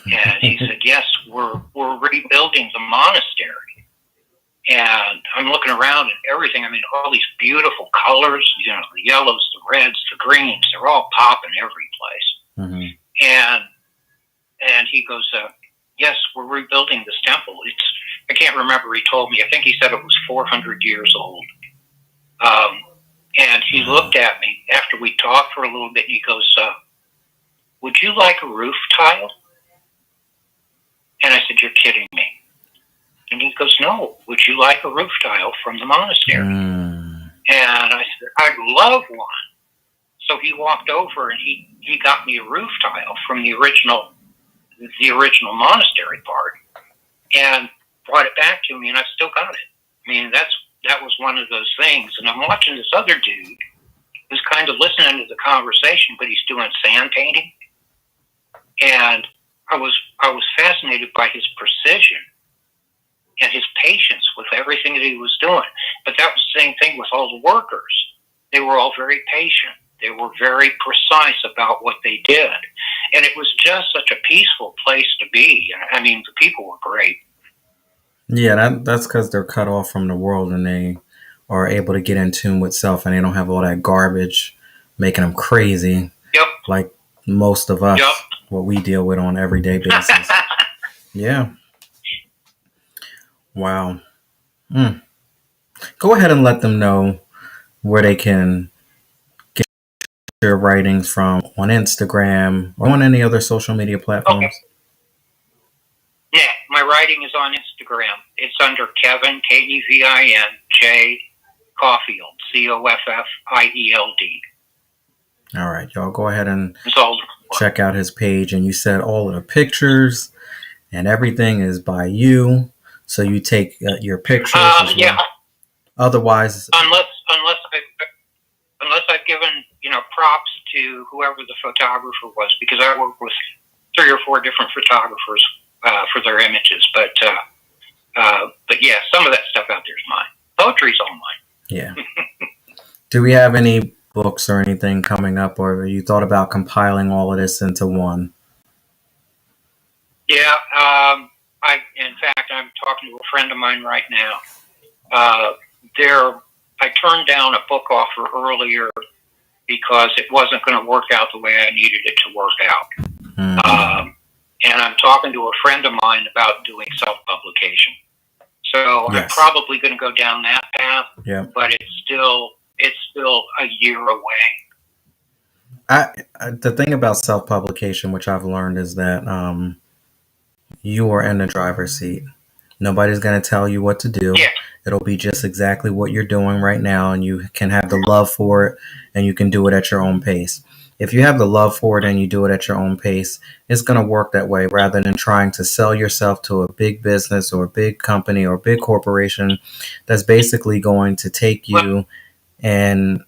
And he said, "Yes, we're rebuilding the monastery." And I'm looking around and everything. I mean, all these beautiful colors, the yellows, the reds, the greens, they're all popping every place. And he goes, "Yes, we're rebuilding this temple. I can't remember, he told me, I think he said it was 400 years old." And he looked at me after we talked for a little bit, and he goes, "Would you like a roof tile?" And I said, "You're kidding me." And he goes, "No, would you like a roof tile from the monastery?" And I said, "I'd love one." So he walked over and he got me a roof tile from the original monastery part and brought it back to me, and I've still got it. I mean, that was one of those things. And I'm watching this other dude who's kind of listening to the conversation, but he's doing sand painting. And I was fascinated by his precision and his patience with everything that he was doing. But that was the same thing with all the workers. They were all very patient. They were very precise about what they did. And it was just such a peaceful place to be. I mean, the people were great. Yeah, that's because they're cut off from the world and they are able to get in tune with self, and they don't have all that garbage making them crazy. Yep. Like most of us, what we deal with on an everyday basis. Yeah. Wow. Go ahead and let them know where they can get your writings from on Instagram or on any other social media platforms. Okay. Yeah, my writing is on Instagram. It's under Kevin, Kevin, J. Caulfield, Coffield. All right, y'all go ahead and check out his page. And you said all of the pictures and everything is by you, so you take your pictures as well. Otherwise, unless I've given props to whoever the photographer was, because I work with 3 or 4 different photographers for their images. But yeah, some of that stuff out there is mine. Poetry's all mine. Yeah. Do we have any books or anything coming up, or have you thought about compiling all of this into one? Yeah. In fact, I'm talking to a friend of mine right now. I turned down a book offer earlier because it wasn't going to work out the way I needed it to work out. And I'm talking to a friend of mine about doing self-publication. So I'm probably going to go down that path. Yeah. But it's still a year away. The thing about self-publication, which I've learned, is that you are in the driver's seat. Nobody's going to tell you what to do. Yeah. It'll be just exactly what you're doing right now, and you can have the love for it, and you can do it at your own pace. If you have the love for it and you do it at your own pace, it's going to work that way, rather than trying to sell yourself to a big business or a big company or a big corporation that's basically going to take you and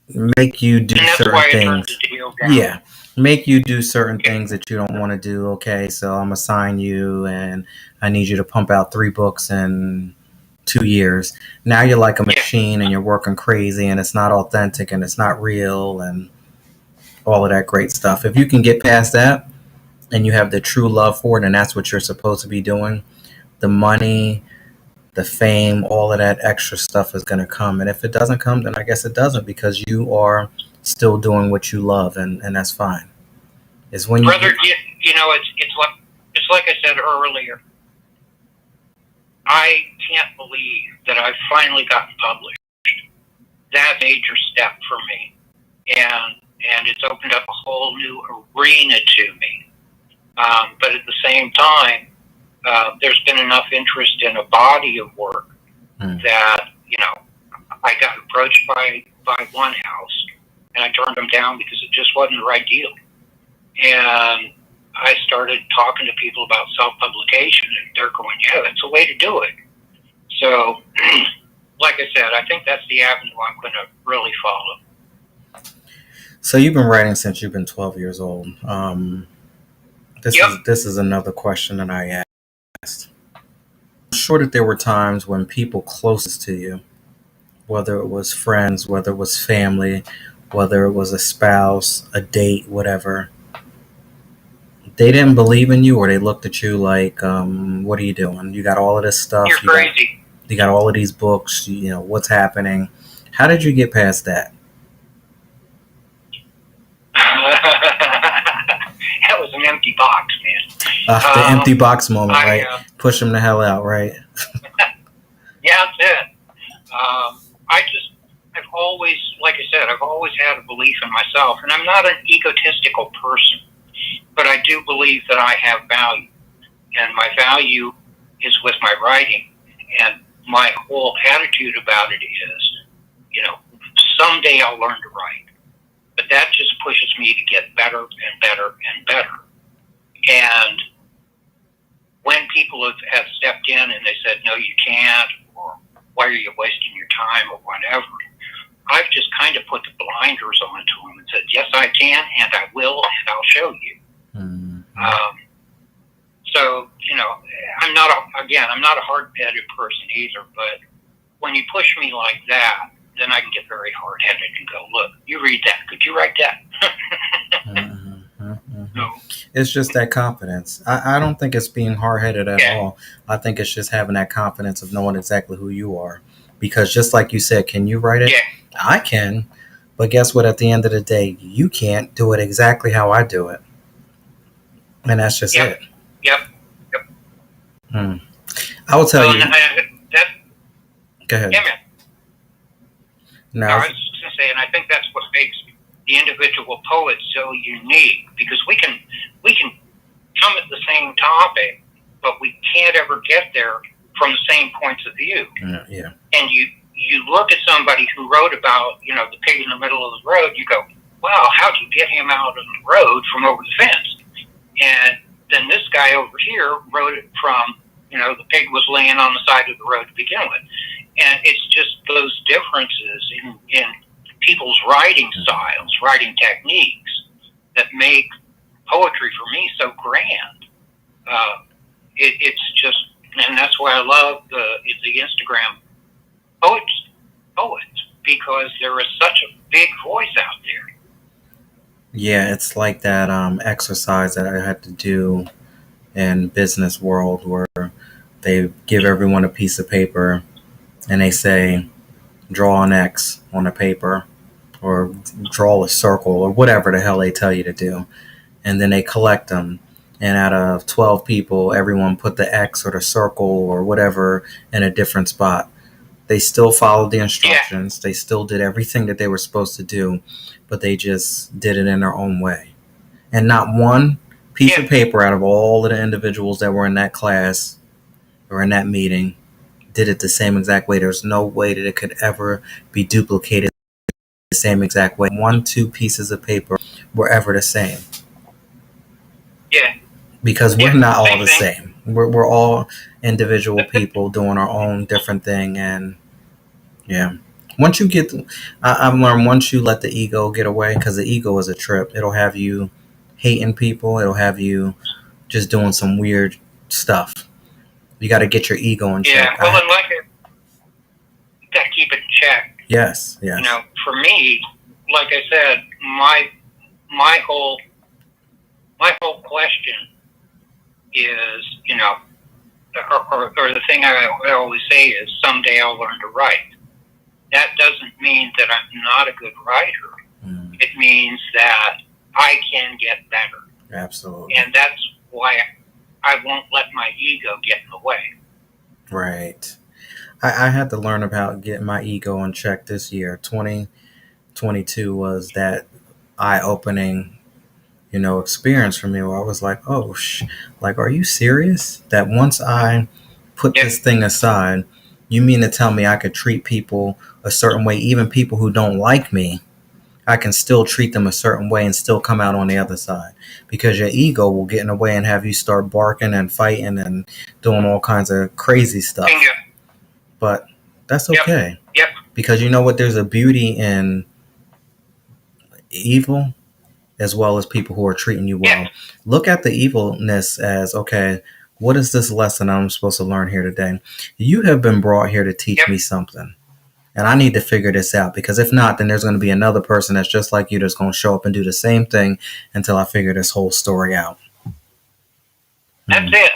make you do and that's certain why I turned things. the deal down. Yeah, make you do certain Yeah. things that you don't want to do. Okay, so I'm assign you, and I need you to pump out 3 books in 2 years. Now you're like a Yeah. machine, and you're working crazy, and it's not authentic, and it's not real, and all of that great stuff. If you can get past that, and you have the true love for it, and that's what you're supposed to be doing, the money, the fame, all of that extra stuff is going to come. And if it doesn't come, then I guess it doesn't, because you are still doing what you love, and that's fine. It's when you Brother, it's like I said earlier. I can't believe that I've finally gotten published. That's a major step for me, and it's opened up a whole new arena to me. But at the same time, there's been enough interest in a body of work that I got approached by one house, and I turned them down because it just wasn't the right deal. And I started talking to people about self-publication, and they're going, yeah, that's a way to do it. So, like I said, I think that's the avenue I'm going to really follow. So you've been writing since you've been 12 years old. This is another question that I asked. I'm sure that there were times when people closest to you, whether it was friends, whether it was family, whether it was a spouse, a date, whatever, they didn't believe in you, or they looked at you like, what are you doing? You got all of this stuff. You're crazy. You got all of these books. What's happening? How did you get past that? That was an empty box, man. The empty box moment, right? Push them the hell out, right? Yeah, that's it. I've always, like I said, I've always had a belief in myself, and I'm not an egotistical person, but I do believe that I have value, and my value is with my writing, and my whole attitude about it is, someday I'll learn to write, but that just pushes me to get better and better and better. And when people have stepped in and they said, no, you can't, or why are you wasting your time, or whatever, I've just kind of put the blinders on to them and said, yes, I can, and I will, and I'll show you. Mm-hmm. So, I'm not a hard-headed person either, but when you push me like that, then I can get very hard-headed and go, look, you read that. Could you write that? No. It's just that confidence. I don't think it's being hard-headed at all. I think it's just having that confidence of knowing exactly who you are. Because just like you said, can you write it? Yeah. I can. But guess what? At the end of the day, you can't do it exactly how I do it. And that's just it. Yep. I will tell you. Go ahead. Yeah, man. No, I was just going to say, and I think that's what makes the individual poet so unique, because we can come at the same topic, but we can't ever get there from the same points of view. Yeah. And you look at somebody who wrote about, the pig in the middle of the road, you go, wow, how'd you get him out on the road from over the fence? And then this guy over here wrote it from, the pig was laying on the side of the road to begin with. And it's just those differences in people's writing styles, writing techniques, that make poetry for me so grand. It's just, and that's why I love the Instagram poets, because there is such a big voice out there. Yeah, it's like that exercise that I had to do in business world, where they give everyone a piece of paper and they say, draw an X on a paper, or draw a circle, or whatever the hell they tell you to do. And then they collect them. And out of 12 people, everyone put the X or the circle or whatever in a different spot. They still followed the instructions. Yeah. They still did everything that they were supposed to do, but they just did it in their own way. And not one piece of paper out of all of the individuals that were in that class or in that meeting did it the same exact way. There's no way that it could ever be duplicated the same exact way. 1-2 pieces of paper were ever the same. Yeah. Because we're not all the same. We're all individual people doing our own different thing, and yeah. Once you get, I've learned once you let the ego get away, because the ego is a trip. It'll have you hating people. It'll have you just doing some weird stuff. You got to get your ego in check. Yeah, well, and like you got to keep it in check. Yes, yes. You know, for me, like I said, my whole question is, you know, or the thing I always say is, someday I'll learn to write. That doesn't mean that I'm not a good writer. It means that I can get better. Absolutely. And that's why I won't let my ego get in the way. Right. I had to learn about getting my ego in check this year. 2022 was that eye-opening, experience for me where I was like, oh, like, are you serious? That once I put this thing aside, you mean to tell me I could treat people a certain way, even people who don't like me, I can still treat them a certain way and still come out on the other side, because your ego will get in the way and have you start barking and fighting and doing all kinds of crazy stuff. Bingo. But that's okay. Yep. Because you know what? There's a beauty in evil as well as people who are treating you well. Look at the evilness as, okay, what is this lesson I'm supposed to learn here today? You have been brought here to teach me something. And I need to figure this out, because if not, then there's going to be another person that's just like you that's going to show up and do the same thing until I figure this whole story out. That's it.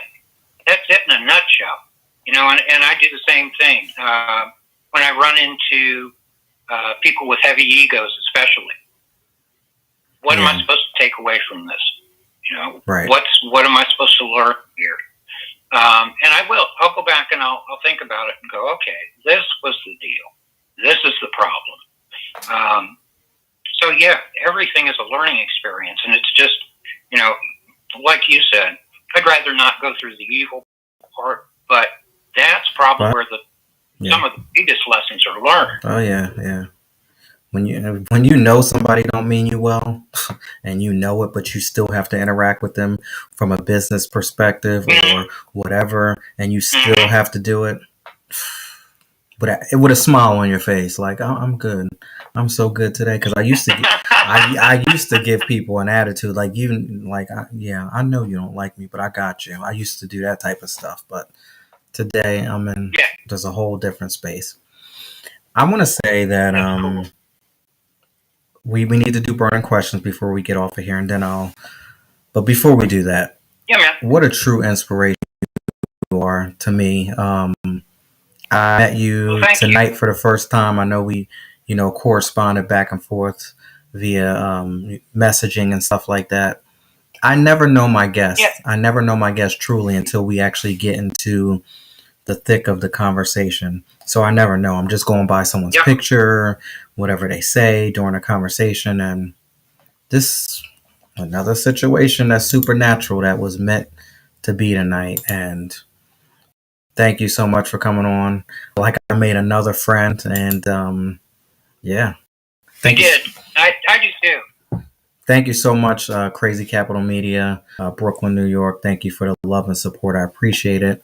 That's it in a nutshell. You know, and I do the same thing. When I run into people with heavy egos, especially, what am I supposed to take away from this? You know, what am I supposed to learn here? And I'll go back and I'll think about it and go, okay, this was the deal. This is the problem. So yeah, everything is a learning experience, and it's just, you know, like you said, I'd rather not go through the evil part, but that's probably where some of the biggest lessons are learned. Oh yeah. When you know somebody don't mean you well, and you know it, but you still have to interact with them from a business perspective or whatever, and you still have to do it, but with a smile on your face, like, oh, I'm good, I'm so good today, because I used to I used to give people an attitude like, I know you don't like me, but I got you. I used to do that type of stuff, but today I'm in there's a whole different space. I want to say that we need to do burning questions before we get off of here, and then but before we do that, what a true inspiration you are to me. I met you tonight for the first time. I know we, corresponded back and forth via messaging and stuff like that. I never know my guests. I never know my guests truly until we actually get into the thick of the conversation. So I never know. I'm just going by someone's picture, whatever they say during a conversation. And this, another situation that's supernatural that was meant to be tonight. And thank you so much for coming on. Like, I made another friend, and yeah. Thank you. I do too. Thank you so much, Crazy Capital Media, Brooklyn, New York. Thank you for the love and support. I appreciate it.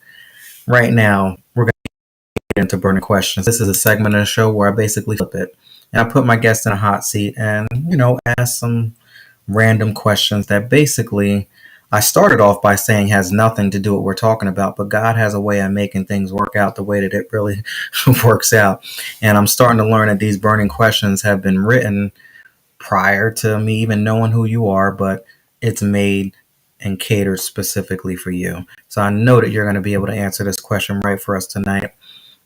Right now, we're going to get into burning questions. This is a segment of the show where I basically flip it, and I put my guest in a hot seat and, ask some random questions that basically I started off by saying has nothing to do with what we're talking about, but God has a way of making things work out the way that it really works out. And I'm starting to learn that these burning questions have been written prior to me even knowing who you are, but it's made and catered specifically for you. So I know that you're going to be able to answer this question right for us tonight.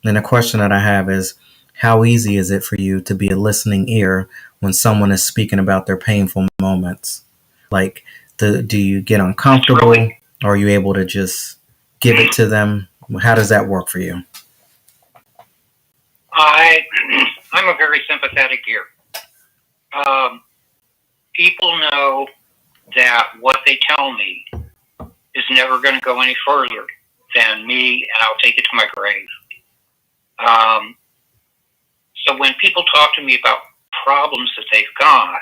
And the question that I have is, how easy is it for you to be a listening ear when someone is speaking about their painful moments? Like, do you get uncomfortable, or are you able to just give it to them? How does that work for you? I'm a very sympathetic ear. People know that what they tell me is never going to go any further than me, and I'll take it to my grave. So when people talk to me about problems that they've got,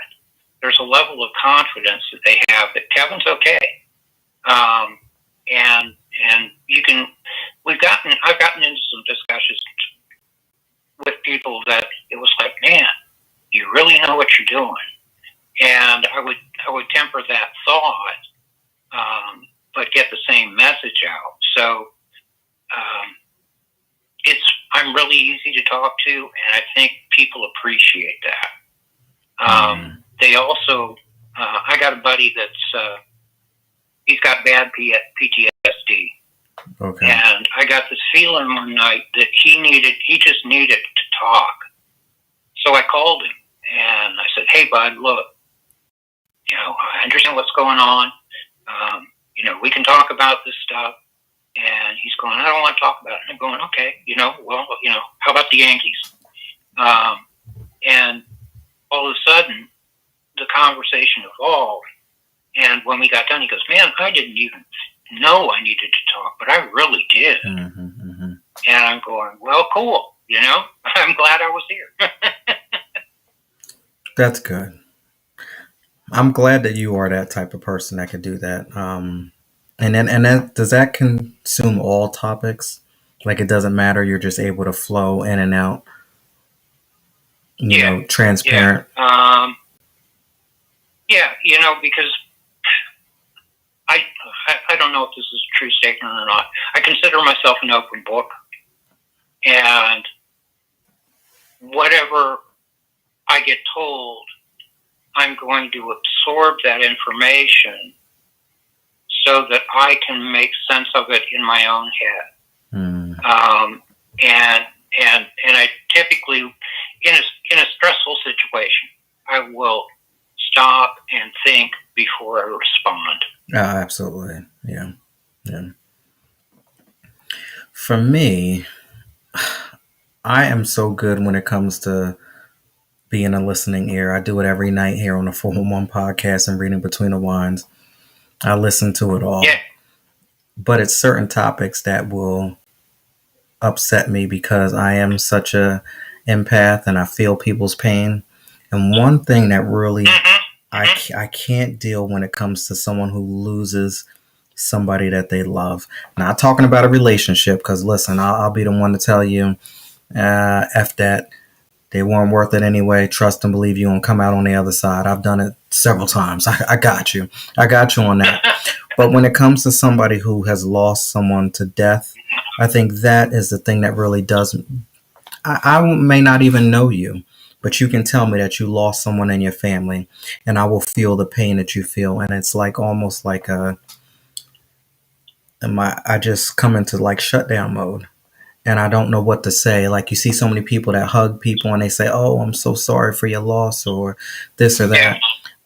there's a level of confidence that they have that Kevin's okay. And I've gotten into some discussions with people that it was like, man, you really know what you're doing. And I would temper that thought, but get the same message out. So I'm really easy to talk to, and I think people appreciate that. They also, I got a buddy that's he's got bad PTSD. Okay. And I got this feeling one night that he just needed to talk. So I called him and I said, "Hey, bud, look, I understand what's going on. We can talk about this stuff." And he's going, "I don't want to talk about it." And I'm going, "Okay, how about the Yankees?" And all of a sudden, the conversation evolved. And when we got done, he goes, "Man, I didn't even know I needed to talk, but I really did." Mm-hmm, mm-hmm. And I'm going, "Well, cool. I'm glad I was here." That's good. I'm glad that you are that type of person that could do that. Does that consume all topics? Like, it doesn't matter. You're just able to flow in and out. Transparent. Yeah. Because I don't know if this is a true statement or not. I consider myself an open book, and whatever I get told, I'm going to absorb that information so that I can make sense of it in my own head. And I typically, in a stressful situation, I will stop and think before I respond. Absolutely. Yeah. For me, I am so good when it comes to being a listening ear. I do it every night here on the 411 podcast and reading between the lines. I listen to it all. Yeah. But it's certain topics that will upset me because I am such a empath and I feel people's pain. And one thing that really I can't deal when it comes to someone who loses somebody that they love. Not talking about a relationship, because listen, I'll be the one to tell you, F that. They weren't worth it anyway. Trust and believe you and come out on the other side. I've done it several times. I got you. I got you on that. But when it comes to somebody who has lost someone to death, I think that is the thing that really does. I may not even know you, but you can tell me that you lost someone in your family, and I will feel the pain that you feel. And it's like almost like I just come into like shutdown mode. And I don't know what to say. Like, you see so many people that hug people and they say, "Oh, I'm so sorry for your loss," or this or that. Yeah.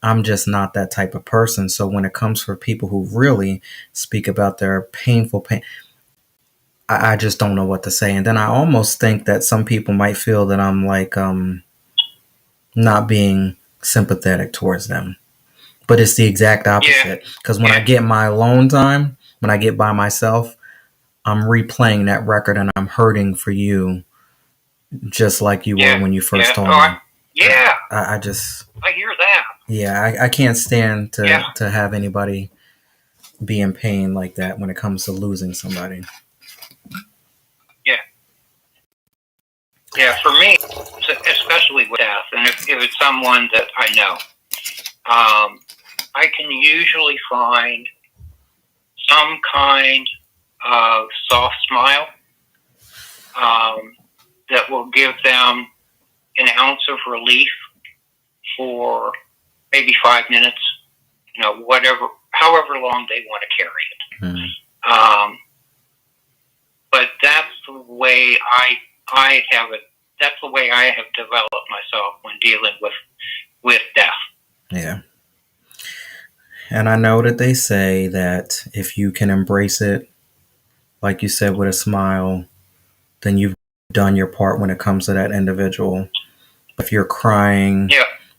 I'm just not that type of person. So when it comes for people who really speak about their painful pain, I just don't know what to say. And then I almost think that some people might feel that I'm like not being sympathetic towards them. But it's the exact opposite. Because when I get my alone time, when I get by myself, I'm replaying that record and I'm hurting for you just like you were when you first told me. I hear that. Yeah, I can't stand to have anybody be in pain like that when it comes to losing somebody. Yeah, for me, especially with death, and if it's someone that I know, I can usually find some kind of soft smile that will give them an ounce of relief for maybe 5 minutes, however long they want to carry it. Mm-hmm. But that's the way I have it. That's the way I have developed myself when dealing with death. Yeah. And I know that they say that if you can embrace it, like you said, with a smile, then you've done your part when it comes to that individual. If you're crying,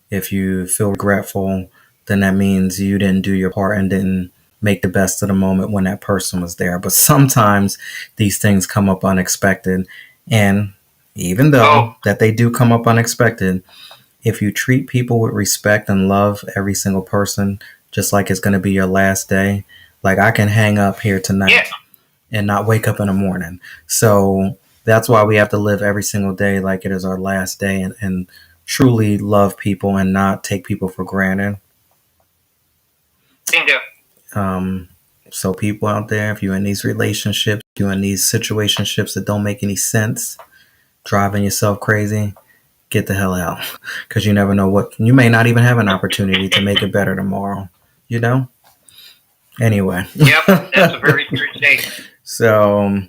if you feel regretful, then that means you didn't do your part and didn't make the best of the moment when that person was there. But sometimes these things come up unexpected. And even though that they do come up unexpected, if you treat people with respect and love every single person, just like it's going to be your last day, like I can hang up here tonight and not wake up in the morning. So That's why we have to live every single day like it is our last day, and truly love people and not take people for granted. Bingo. So people out there, if you're in these relationships, you're in these situationships that don't make any sense, driving yourself crazy, get the hell out. Because you never know what, you may not even have an opportunity to make it better tomorrow, you know? Anyway. Yep, that's a very true statement. So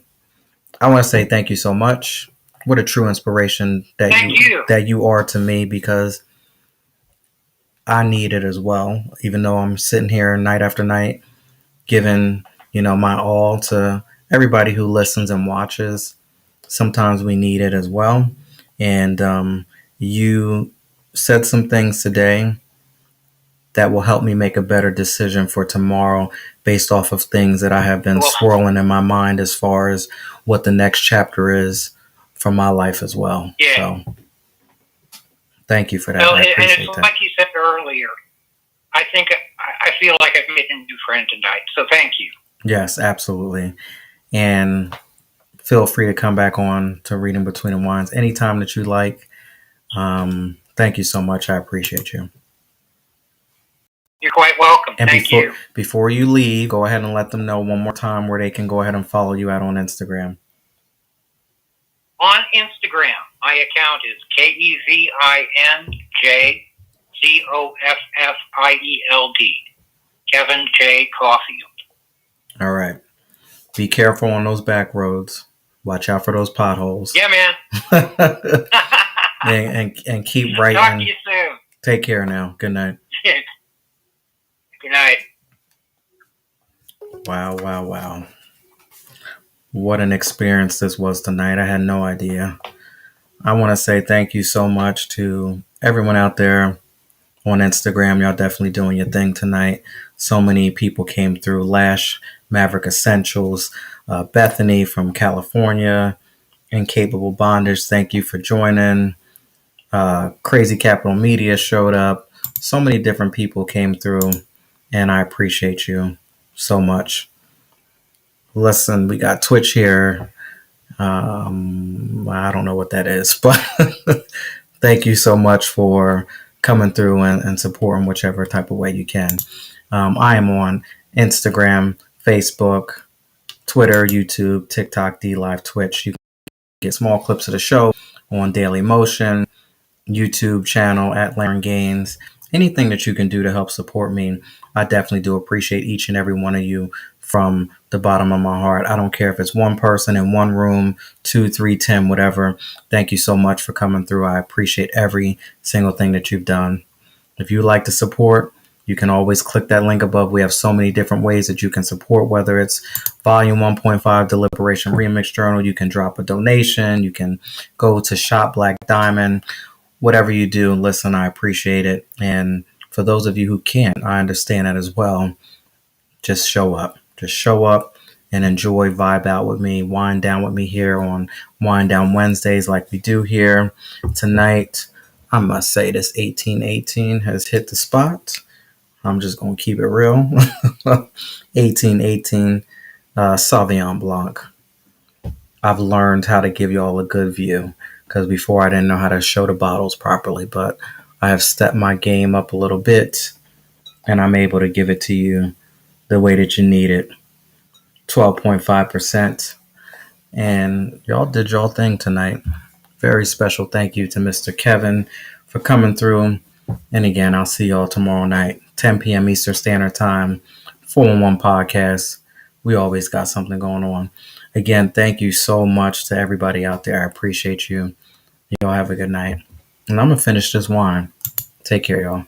I want to say thank you so much. What a true inspiration that you are to me, because I need it as well. Even though I'm sitting here night after night giving, my all to everybody who listens and watches. Sometimes we need it as well. And you said some things today that will help me make a better decision for tomorrow based off of things that I have been swirling in my mind as far as what the next chapter is for my life as well. Yeah. So thank you for that. Well, and it's that. Like you said earlier, I feel like I've made a new friend tonight. So thank you. Yes, absolutely. And feel free to come back on to Reading Between the Lines anytime that you like. Thank you so much. I appreciate you. You're quite welcome. And thank you. Before you leave, go ahead and let them know one more time where they can go ahead and follow you out on Instagram. On Instagram, my account is KevinJCofffield. Kevin J. Caulfield. All right. Be careful on those back roads. Watch out for those potholes. Yeah, man. and keep writing. Talk to you soon. Take care now. Good night. Good night. Wow. What an experience this was tonight. I had no idea. I want to say thank you so much to everyone out there on Instagram. Y'all definitely doing your thing tonight. So many people came through. Lash, Maverick Essentials, Bethany from California, Incapable Bondage. Thank you for joining. Crazy Capital Media showed up. So many different people came through, and I appreciate you so much. Listen, we got Twitch here. I don't know what that is, but thank you so much for coming through and supporting whichever type of way you can. I am on Instagram, Facebook, Twitter, YouTube, TikTok, DLive, Twitch. You can get small clips of the show on Daily Motion, YouTube channel at Laren Gaines. Anything that you can do to help support me, I definitely do appreciate each and every one of you from the bottom of my heart. I don't care if it's one person in one room, 2, 3, 10, whatever. Thank you so much for coming through. I appreciate every single thing that you've done. If you like to support, you can always click that link above. We have so many different ways that you can support, whether it's Volume 1.5 Deliberation Remix Journal. You can drop a donation. You can go to Shop Black Diamond. Whatever you do, listen, I appreciate it. And for those of you who can't, I understand that as well. Just show up. Just show up and enjoy, vibe out with me, wind down with me here on Wind Down Wednesdays like we do here. Tonight, I must say this 1818 has hit the spot. I'm just going to keep it real. 1818 Sauvignon Blanc. I've learned how to give you all a good view, because before I didn't know how to show the bottles properly, but I have stepped my game up a little bit, and I'm able to give it to you the way that you need it. 12.5%. And y'all did y'all thing tonight. Very special thank you to Mr. Kevin for coming through. And again, I'll see y'all tomorrow night, 10 p.m. Eastern Standard Time, 411 Podcast. We always got something going on. Again, thank you so much to everybody out there. I appreciate you. Y'all have a good night. And I'm going to finish this wine. Take care, y'all.